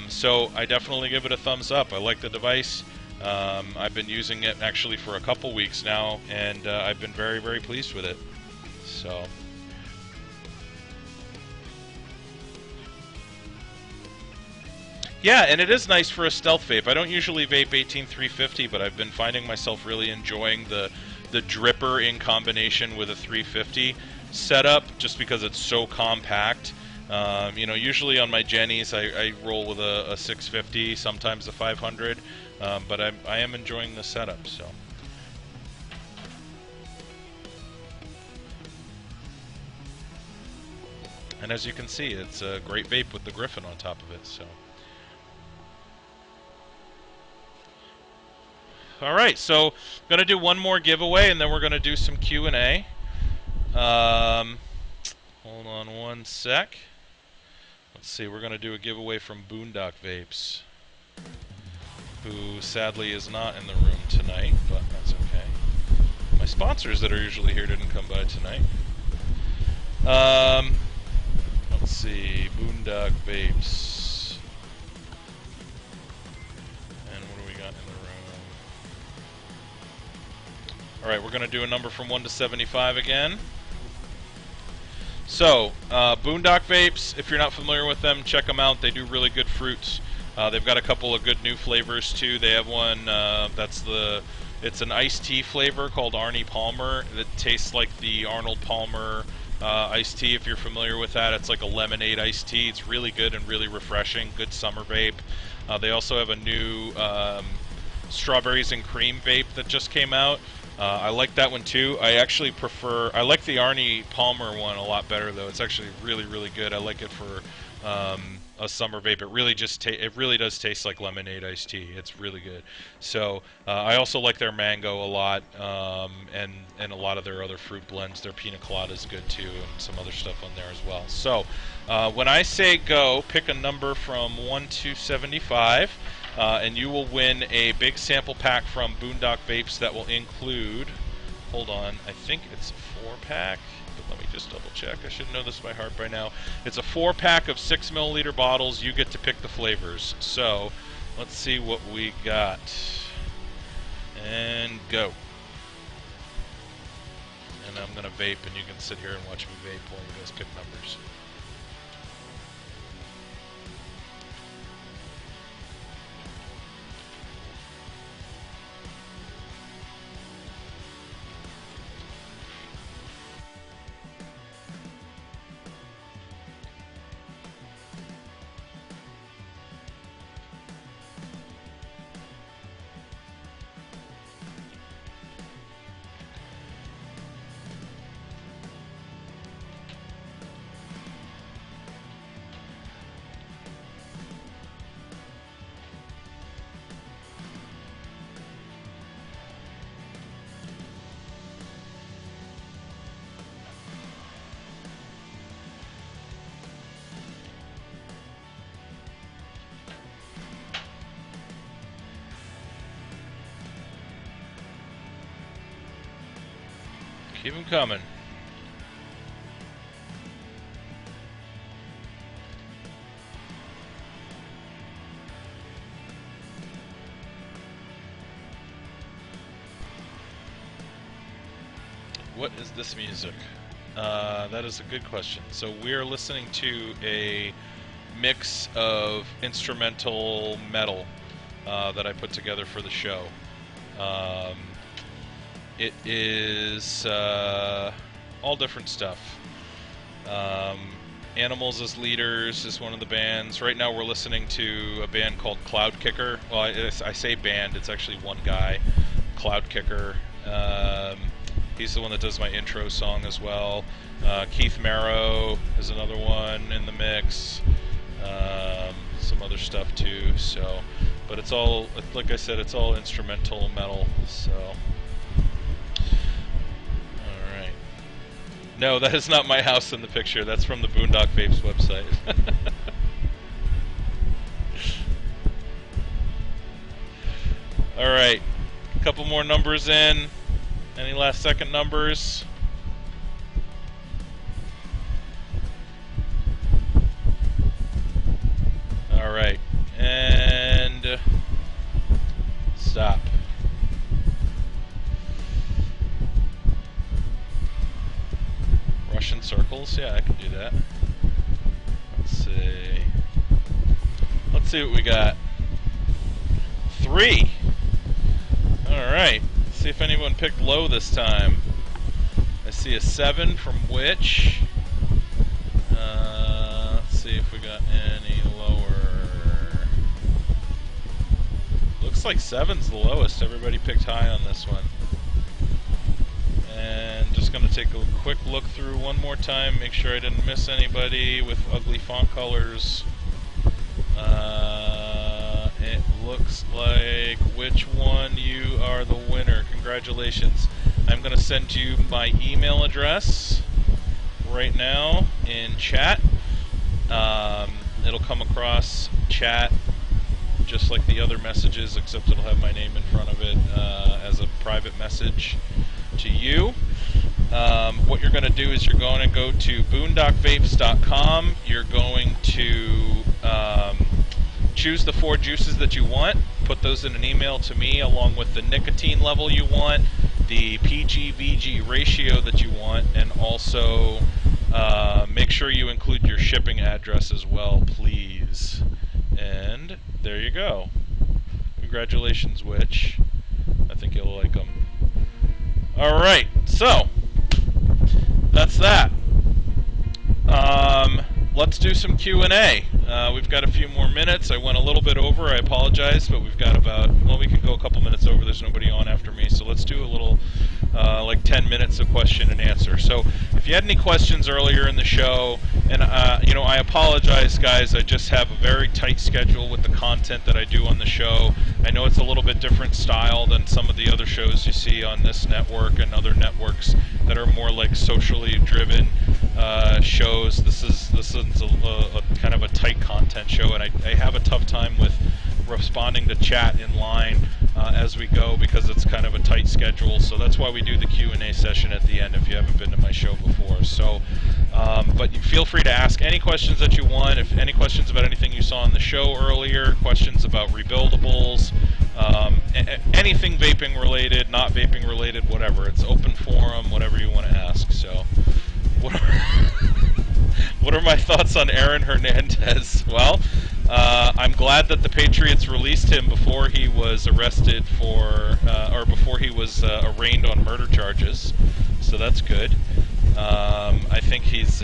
So I definitely give it a thumbs up. I like the device. I've been using it actually for a couple weeks now, and I've been very pleased with it. So yeah, and it is nice for a stealth vape. I don't usually vape 18350, but I've been finding myself really enjoying the dripper in combination with a 350 setup, just because it's so compact. You know, usually on my Jennies, I roll with a 650, sometimes a 500, but I am enjoying the setup. So. And as you can see, it's a great vape with the Gryphon on top of it. So. Alright, so going to do one more giveaway, and then we're going to do some Q&A. Hold on one sec. Let's see, we're going to do a giveaway from Boondock Vapes, who sadly is not in the room tonight, but that's okay. My sponsors that are usually here didn't come by tonight. Let's see, Boondock Vapes. Alright, we're going to do a number from 1 to 75 again. So, Boondock Vapes, if you're not familiar with them, check them out. They do really good fruits. They've got a couple of good new flavors, too. They have one it's an iced tea flavor called Arnie Palmer that tastes like the Arnold Palmer iced tea, if you're familiar with that. It's like a lemonade iced tea. It's really good and really refreshing. Good summer vape. They also have a new strawberries and cream vape that just came out. I like that one too. I actually I like the Arnie Palmer one a lot better though. It's actually really good. I like it for a summer vape. It really does taste like lemonade iced tea. It's really good. So I also like their mango a lot, and a lot of their other fruit blends. Their pina colada is good too, and some other stuff on there as well. So when I say go, pick a number from 1 to 75, and you will win a big sample pack from Boondock Vapes that will include. Hold on, I think it's a 4-pack. Let me just double check. I should know this by heart by now. It's a 4-pack of 6 milliliter bottles. You get to pick the flavors. So let's see what we got. And go. And I'm going to vape, and you can sit here and watch me vape while you guys pick numbers. Keep them coming. What is this music? That is a good question. So we're listening to a mix of instrumental metal that I put together for the show. It is all different stuff. Animals as Leaders is one of the bands. Right now we're listening to a band called Cloud Kicker. Well, I say band, it's actually one guy, Cloud Kicker. He's the one that does my intro song as well. Keith Marrow is another one in the mix. Some other stuff too. So, but it's all, like I said, it's all instrumental metal. So. No, that is not my house in the picture. That's from the Boondock Vapes website. Alright, a couple more numbers in. Any last second numbers? Alright, and stop. Russian circles, yeah, I can do that. Let's see. Let's see what we got. 3. Alright. Let's see if anyone picked low this time. I see a 7 from Witch. Let's see if we got any lower. Looks like 7's the lowest. Everybody picked high on this one. And just going to take a quick look through one more time, make sure I didn't miss anybody with ugly font colors. It looks like which one you are the winner. Congratulations. I'm going to send you my email address right now in chat. It'll come across chat just like the other messages, except it'll have my name in front of it as a private message to you. What you're going to do is you're going to go to boondockvapes.com. You're going to choose the 4 juices that you want, put those in an email to me along with the nicotine level you want, the PG-VG ratio that you want, and also make sure you include your shipping address as well, please. And there you go. Congratulations, Witch. I think you'll like them. Alright, so that's that. Let's do some Q&A. We've got a few more minutes. I went a little bit over, I apologize, but we've got about, well, we can go a couple minutes over. There's nobody on after me, so let's do a little, like 10 minutes of question and answer. So if you had any questions earlier in the show, And, you know, I apologize, guys. I just have a very tight schedule with the content that I do on the show. I know it's a little bit different style than some of the other shows you see on this network and other networks that are more like socially driven shows. This is a kind of a tight content show, and I have a tough time with responding to chat in line as we go because it's kind of a tight schedule. So that's why we do the Q&A session at the end if you haven't been to my show before. So, but feel free to ask any questions that you want. If any questions about anything you saw on the show earlier, questions about rebuildables, anything vaping related, not vaping related, whatever. It's open forum, whatever you want to ask. So, what are my thoughts on Aaron Hernandez? Well, I'm glad that the Patriots released him before he was arrested for, or before he was arraigned on murder charges. So that's good. I think he's.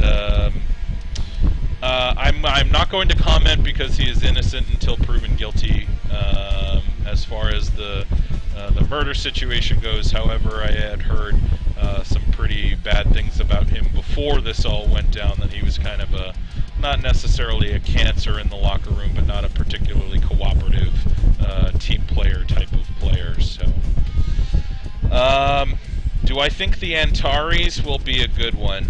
I'm not going to comment because he is innocent until proven guilty. As far as the murder situation goes, however, I had heard some pretty bad things about him before this all went down. That he was kind of a, not necessarily a cancer in the locker room, but not a particularly cooperative team player type of player. So, do I think the Antares will be a good one?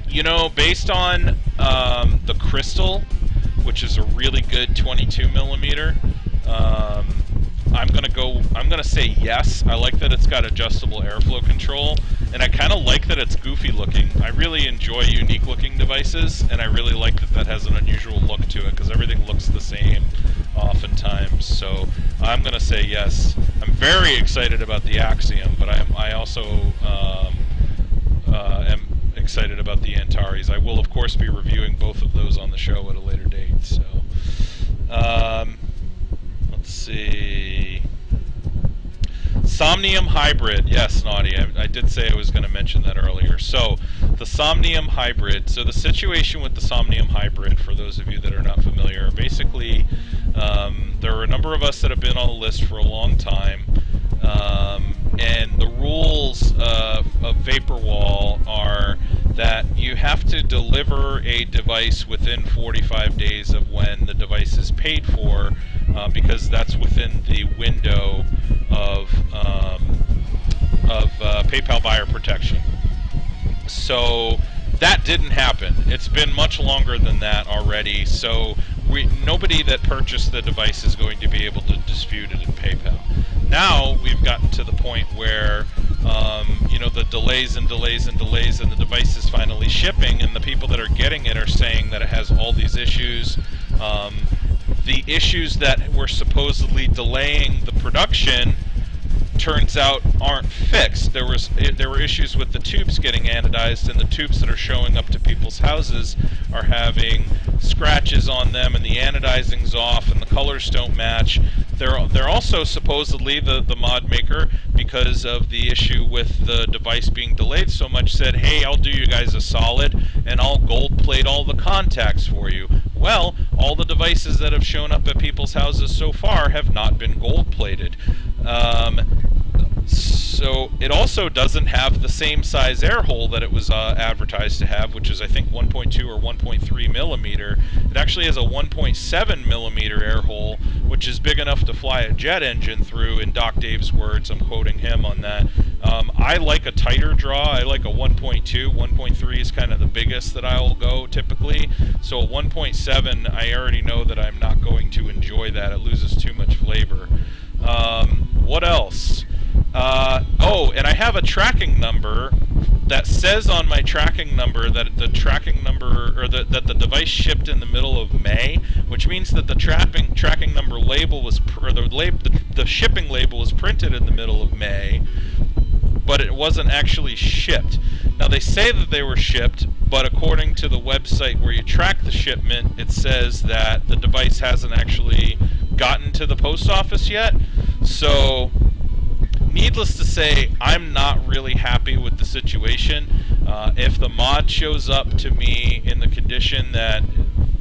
You know, based on the Crystal, which is a really good 22 millimeter, I'm gonna say yes. I like that it's got adjustable airflow control, and I kind of like that it's goofy looking. I really enjoy unique looking devices, and I really like that that has an unusual look to it because everything looks the same oftentimes. So I'm gonna say yes. I'm very excited about the Axiom, but I also am excited about the Antares. I will of course be reviewing both of those on the show at a later date. So let's see. Somnium Hybrid. Yes, Naughty. I did say I was going to mention that earlier. So, the Somnium Hybrid. So, the situation with the Somnium Hybrid, for those of you that are not familiar, basically, there are a number of us that have been on the list for a long time, and the rules of VaporWall are that you have to deliver a device within 45 days of when the device is paid for, because that's within the window of PayPal buyer protection. So that didn't happen. It's been much longer than that already. So nobody that purchased the device is going to be able to dispute it in PayPal. Now we've gotten to the point where you know, the delays and delays and delays, and the device is finally shipping, and the people that are getting it are saying that it has all these issues. The issues that were supposedly delaying the production turns out aren't fixed. There were issues with the tubes getting anodized, and the tubes that are showing up to people's houses are having scratches on them, and the anodizing's off, and the colors don't match. They're also supposedly, the mod maker, because of the issue with the device being delayed so much, said, hey, I'll do you guys a solid, and I'll gold plate all the contacts for you. Well, all the devices that have shown up at people's houses so far have not been gold plated. So it also doesn't have the same size air hole that it was advertised to have, which is I think 1.2 or 1.3 millimeter. It actually has a 1.7 millimeter air hole, which is big enough to fly a jet engine through, in Doc Dave's words. I'm quoting him on that. I like a tighter draw. I like a 1.2. 1.3 is kind of the biggest that I'll go typically. So a 1.7, I already know that I'm not going to enjoy that. It loses too much flavor. What else? Oh, and I have a tracking number that says on my tracking number that the tracking number, or that the device shipped in the middle of May, which means that the tracking number label was, or the shipping label was printed in the middle of May, but it wasn't actually shipped. Now they say that they were shipped, but according to the website where you track the shipment, it says that the device hasn't actually gotten to the post office yet. So, needless to say, I'm not really happy with the situation. If the mod shows up to me in the condition that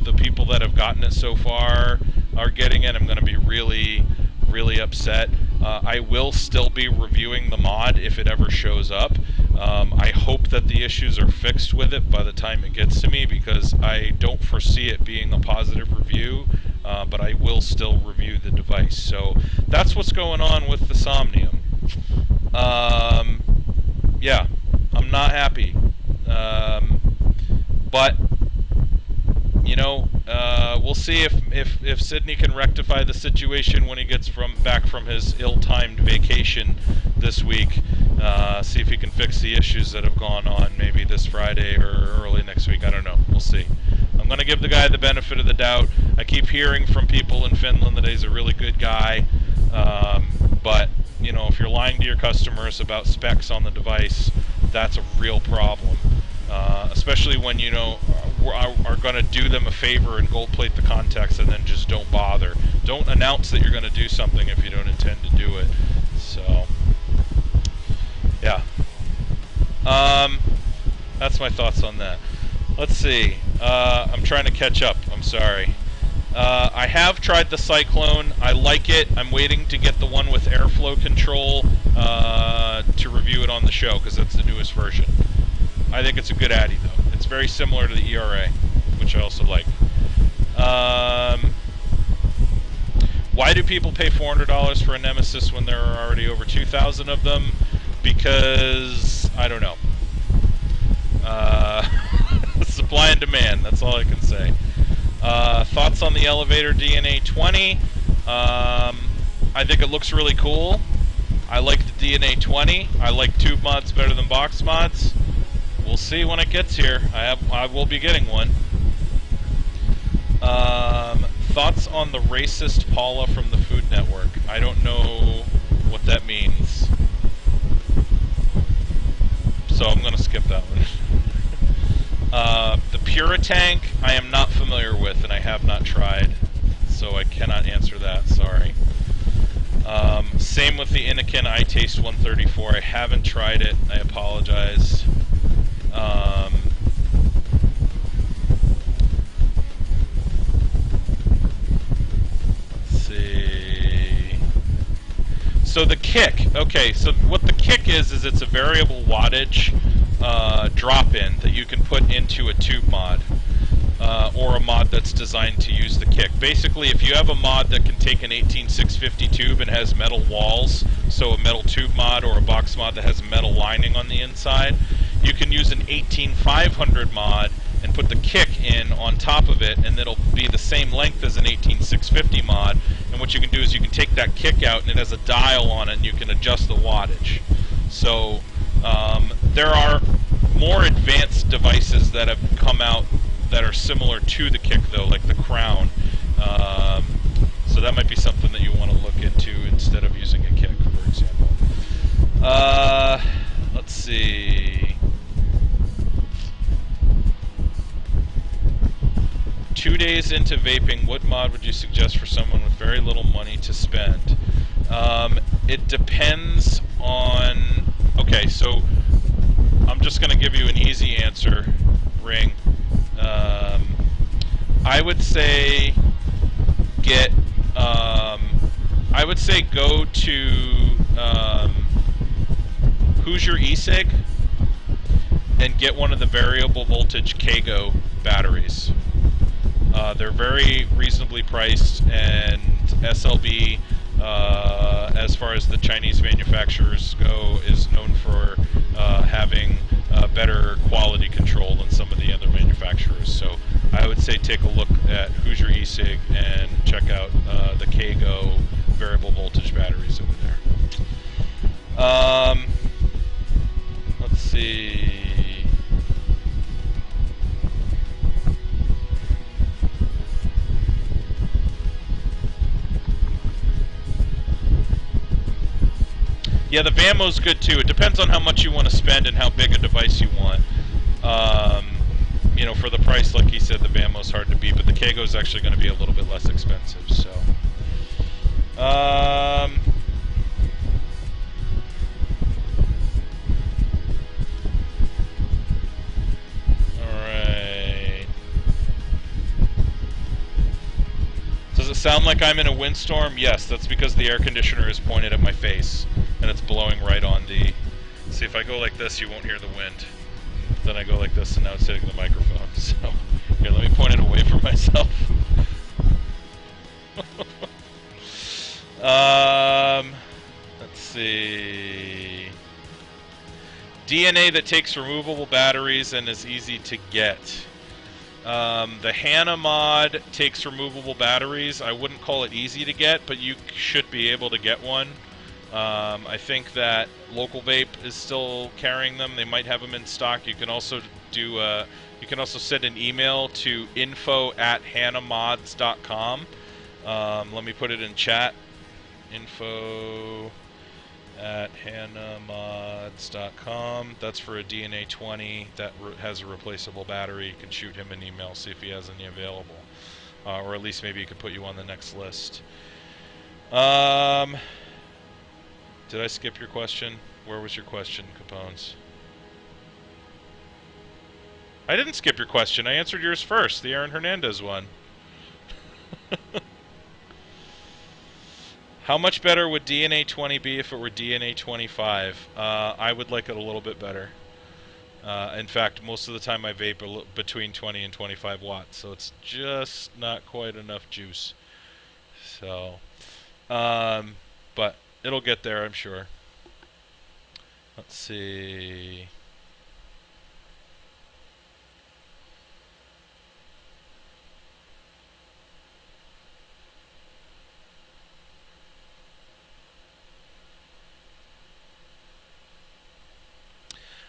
the people that have gotten it so far are getting it, I'm going to be really, really upset. I will still be reviewing the mod if it ever shows up. I hope that the issues are fixed with it by the time it gets to me, because I don't foresee it being a positive review, but I will still review the device. So that's what's going on with the Somnium. Yeah, I'm not happy. But you know, we'll see if Sydney can rectify the situation when he gets back from his ill-timed vacation this week. See if he can fix the issues that have gone on maybe this Friday or early next week. I don't know. We'll see. I'm going to give the guy the benefit of the doubt. I keep hearing from people in Finland that he's a really good guy. But, you know, if you're lying to your customers about specs on the device, that's a real problem. Especially when, you know, are going to do them a favor and gold plate the contacts and then just don't bother. Don't announce that you're going to do something if you don't intend to do it. So, yeah. That's my thoughts on that. Let's see. I'm trying to catch up. I'm sorry. I have tried the Cyclone. I like it. I'm waiting to get the one with airflow control to review it on the show, because that's the newest version. I think it's a good Addy, though. It's very similar to the ERA, which I also like. Why do people pay $400 for a Nemesis when there are already over 2,000 of them? Because, I don't know. Supply and demand, that's all I can say. Thoughts on the Elevator DNA 20? I think it looks really cool. I like the DNA 20. I like tube mods better than box mods. We'll see when it gets here. I will be getting one. Thoughts on the racist Paula from the Food Network? I don't know what that means, so I'm going to skip that one. The Puritank I am not familiar with, and I have not tried, so I cannot answer that, sorry. Same with the Innokin iTaste 134. I haven't tried it. I apologize. Let's see. So the kick. Okay, so what the kick is it's a variable wattage drop-in that you can put into a tube mod. Or a mod that's designed to use the kick. Basically, if you have a mod that can take an 18650 tube and has metal walls, so a metal tube mod or a box mod that has metal lining on the inside, you can use an 18500 mod and put the kick in on top of it, and it'll be the same length as an 18650 mod. And what you can do is you can take that kick out, and it has a dial on it, and you can adjust the wattage. So there are more advanced devices that have come out that are similar to the kick, though, like the Crown. So that might be something that you want to look into instead of using a kick, for example. Let's see. 2 days into vaping, what mod would you suggest for someone with very little money to spend? It depends on... Okay, so I'm just going to give you an easy answer, Ring. I would say go to Hoosier eSig and get one of the variable voltage Kago batteries. They're very reasonably priced, and SLB, as far as the Chinese manufacturers go, is known for having better quality control than some of the other manufacturers. So I would say take a look at Hoosier eSig and check out the Kago variable voltage batteries over there. Let's see. Yeah, the Vamo's good too. It depends on how much you want to spend and how big a device you want. You know, for the price, like he said, the Vamo's hard to beat, but the Kago's actually going to be a little bit less expensive. So, all right. Does it sound sound like I'm in a windstorm? Yes, that's because the air conditioner is pointed at my face and it's blowing right on the... See, if I go like this, you won't hear the wind. Then I go like this, and now it's hitting the microphone. So, here, let me point it away from myself. Let's see. DNA that takes removable batteries and is easy to get. The Hannah mod takes removable batteries. I wouldn't call it easy to get, but you should be able to get one. I think that Local Vape is still carrying them. They might have them in stock. You can also do. You can also send an email to info@hannahmods.com. Let me put it in chat. info@hannahmods.com. That's for a DNA 20 that has a replaceable battery. You can shoot him an email, see if he has any available, or at least maybe he could put you on the next list. Did I skip your question? Where was your question, Capones? I didn't skip your question. I answered yours first, the Aaron Hernandez one. How much better would DNA 20 be if it were DNA 25? I would like it a little bit better. In fact, most of the time I vape between 20 and 25 watts, so it's just not quite enough juice. So, but it'll get there, I'm sure. Let's see.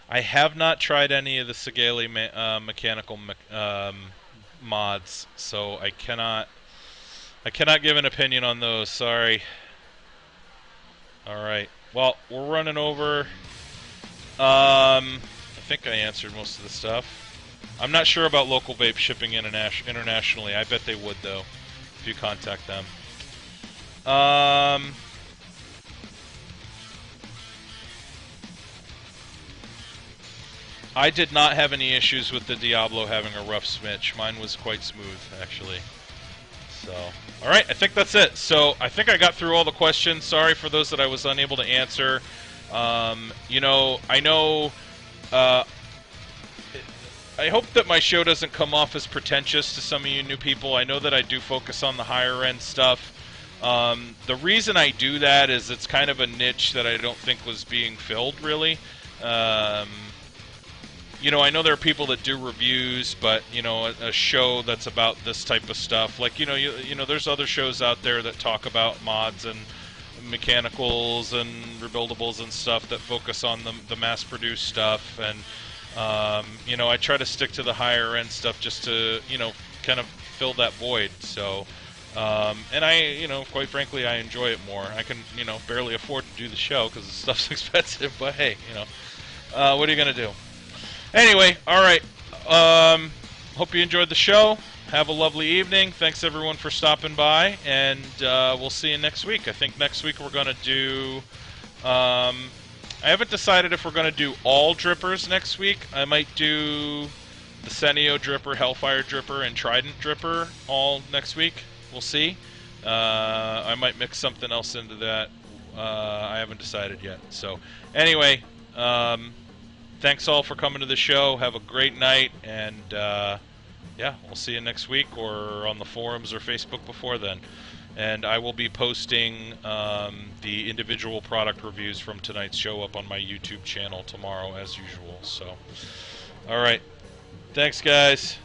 I have not tried any of the Segale mechanical mods, so I cannot give an opinion on those. Sorry. All right. Well, we're running over. I think I answered most of the stuff. I'm not sure about Local Vape shipping internationally. I bet they would, though, if you contact them. I did not have any issues with the Diablo having a rough smidge. Mine was quite smooth, actually. So, all right, I think that's it. So, I think I got through all the questions. Sorry for those that I was unable to answer. You know, I know... I hope that my show doesn't come off as pretentious to some of you new people. I know that I do focus on the higher end stuff. The reason I do that is it's kind of a niche that I don't think was being filled, really. You know, I know there are people that do reviews, but, you know, a show that's about this type of stuff, like, you know, there's other shows out there that talk about mods and mechanicals and rebuildables and stuff that focus on the mass-produced stuff, and, you know, I try to stick to the higher-end stuff just to, you know, kind of fill that void, so, and I, you know, quite frankly, I enjoy it more. I can, you know, barely afford to do the show because the stuff's expensive, but hey, you know, what are you going to do? Anyway, alright, hope you enjoyed the show. Have a lovely evening. Thanks everyone for stopping by, and we'll see you next week. I think next week we're going to do... I haven't decided if we're going to do all drippers next week. I might do the Senio dripper, Hellfire dripper, and Trident dripper all next week. We'll see. I might mix something else into that. I haven't decided yet. So, anyway... thanks all for coming to the show. Have a great night, and yeah, we'll see you next week or on the forums or Facebook before then. And I will be posting the individual product reviews from tonight's show up on my YouTube channel tomorrow as usual. So, all right. Thanks, guys.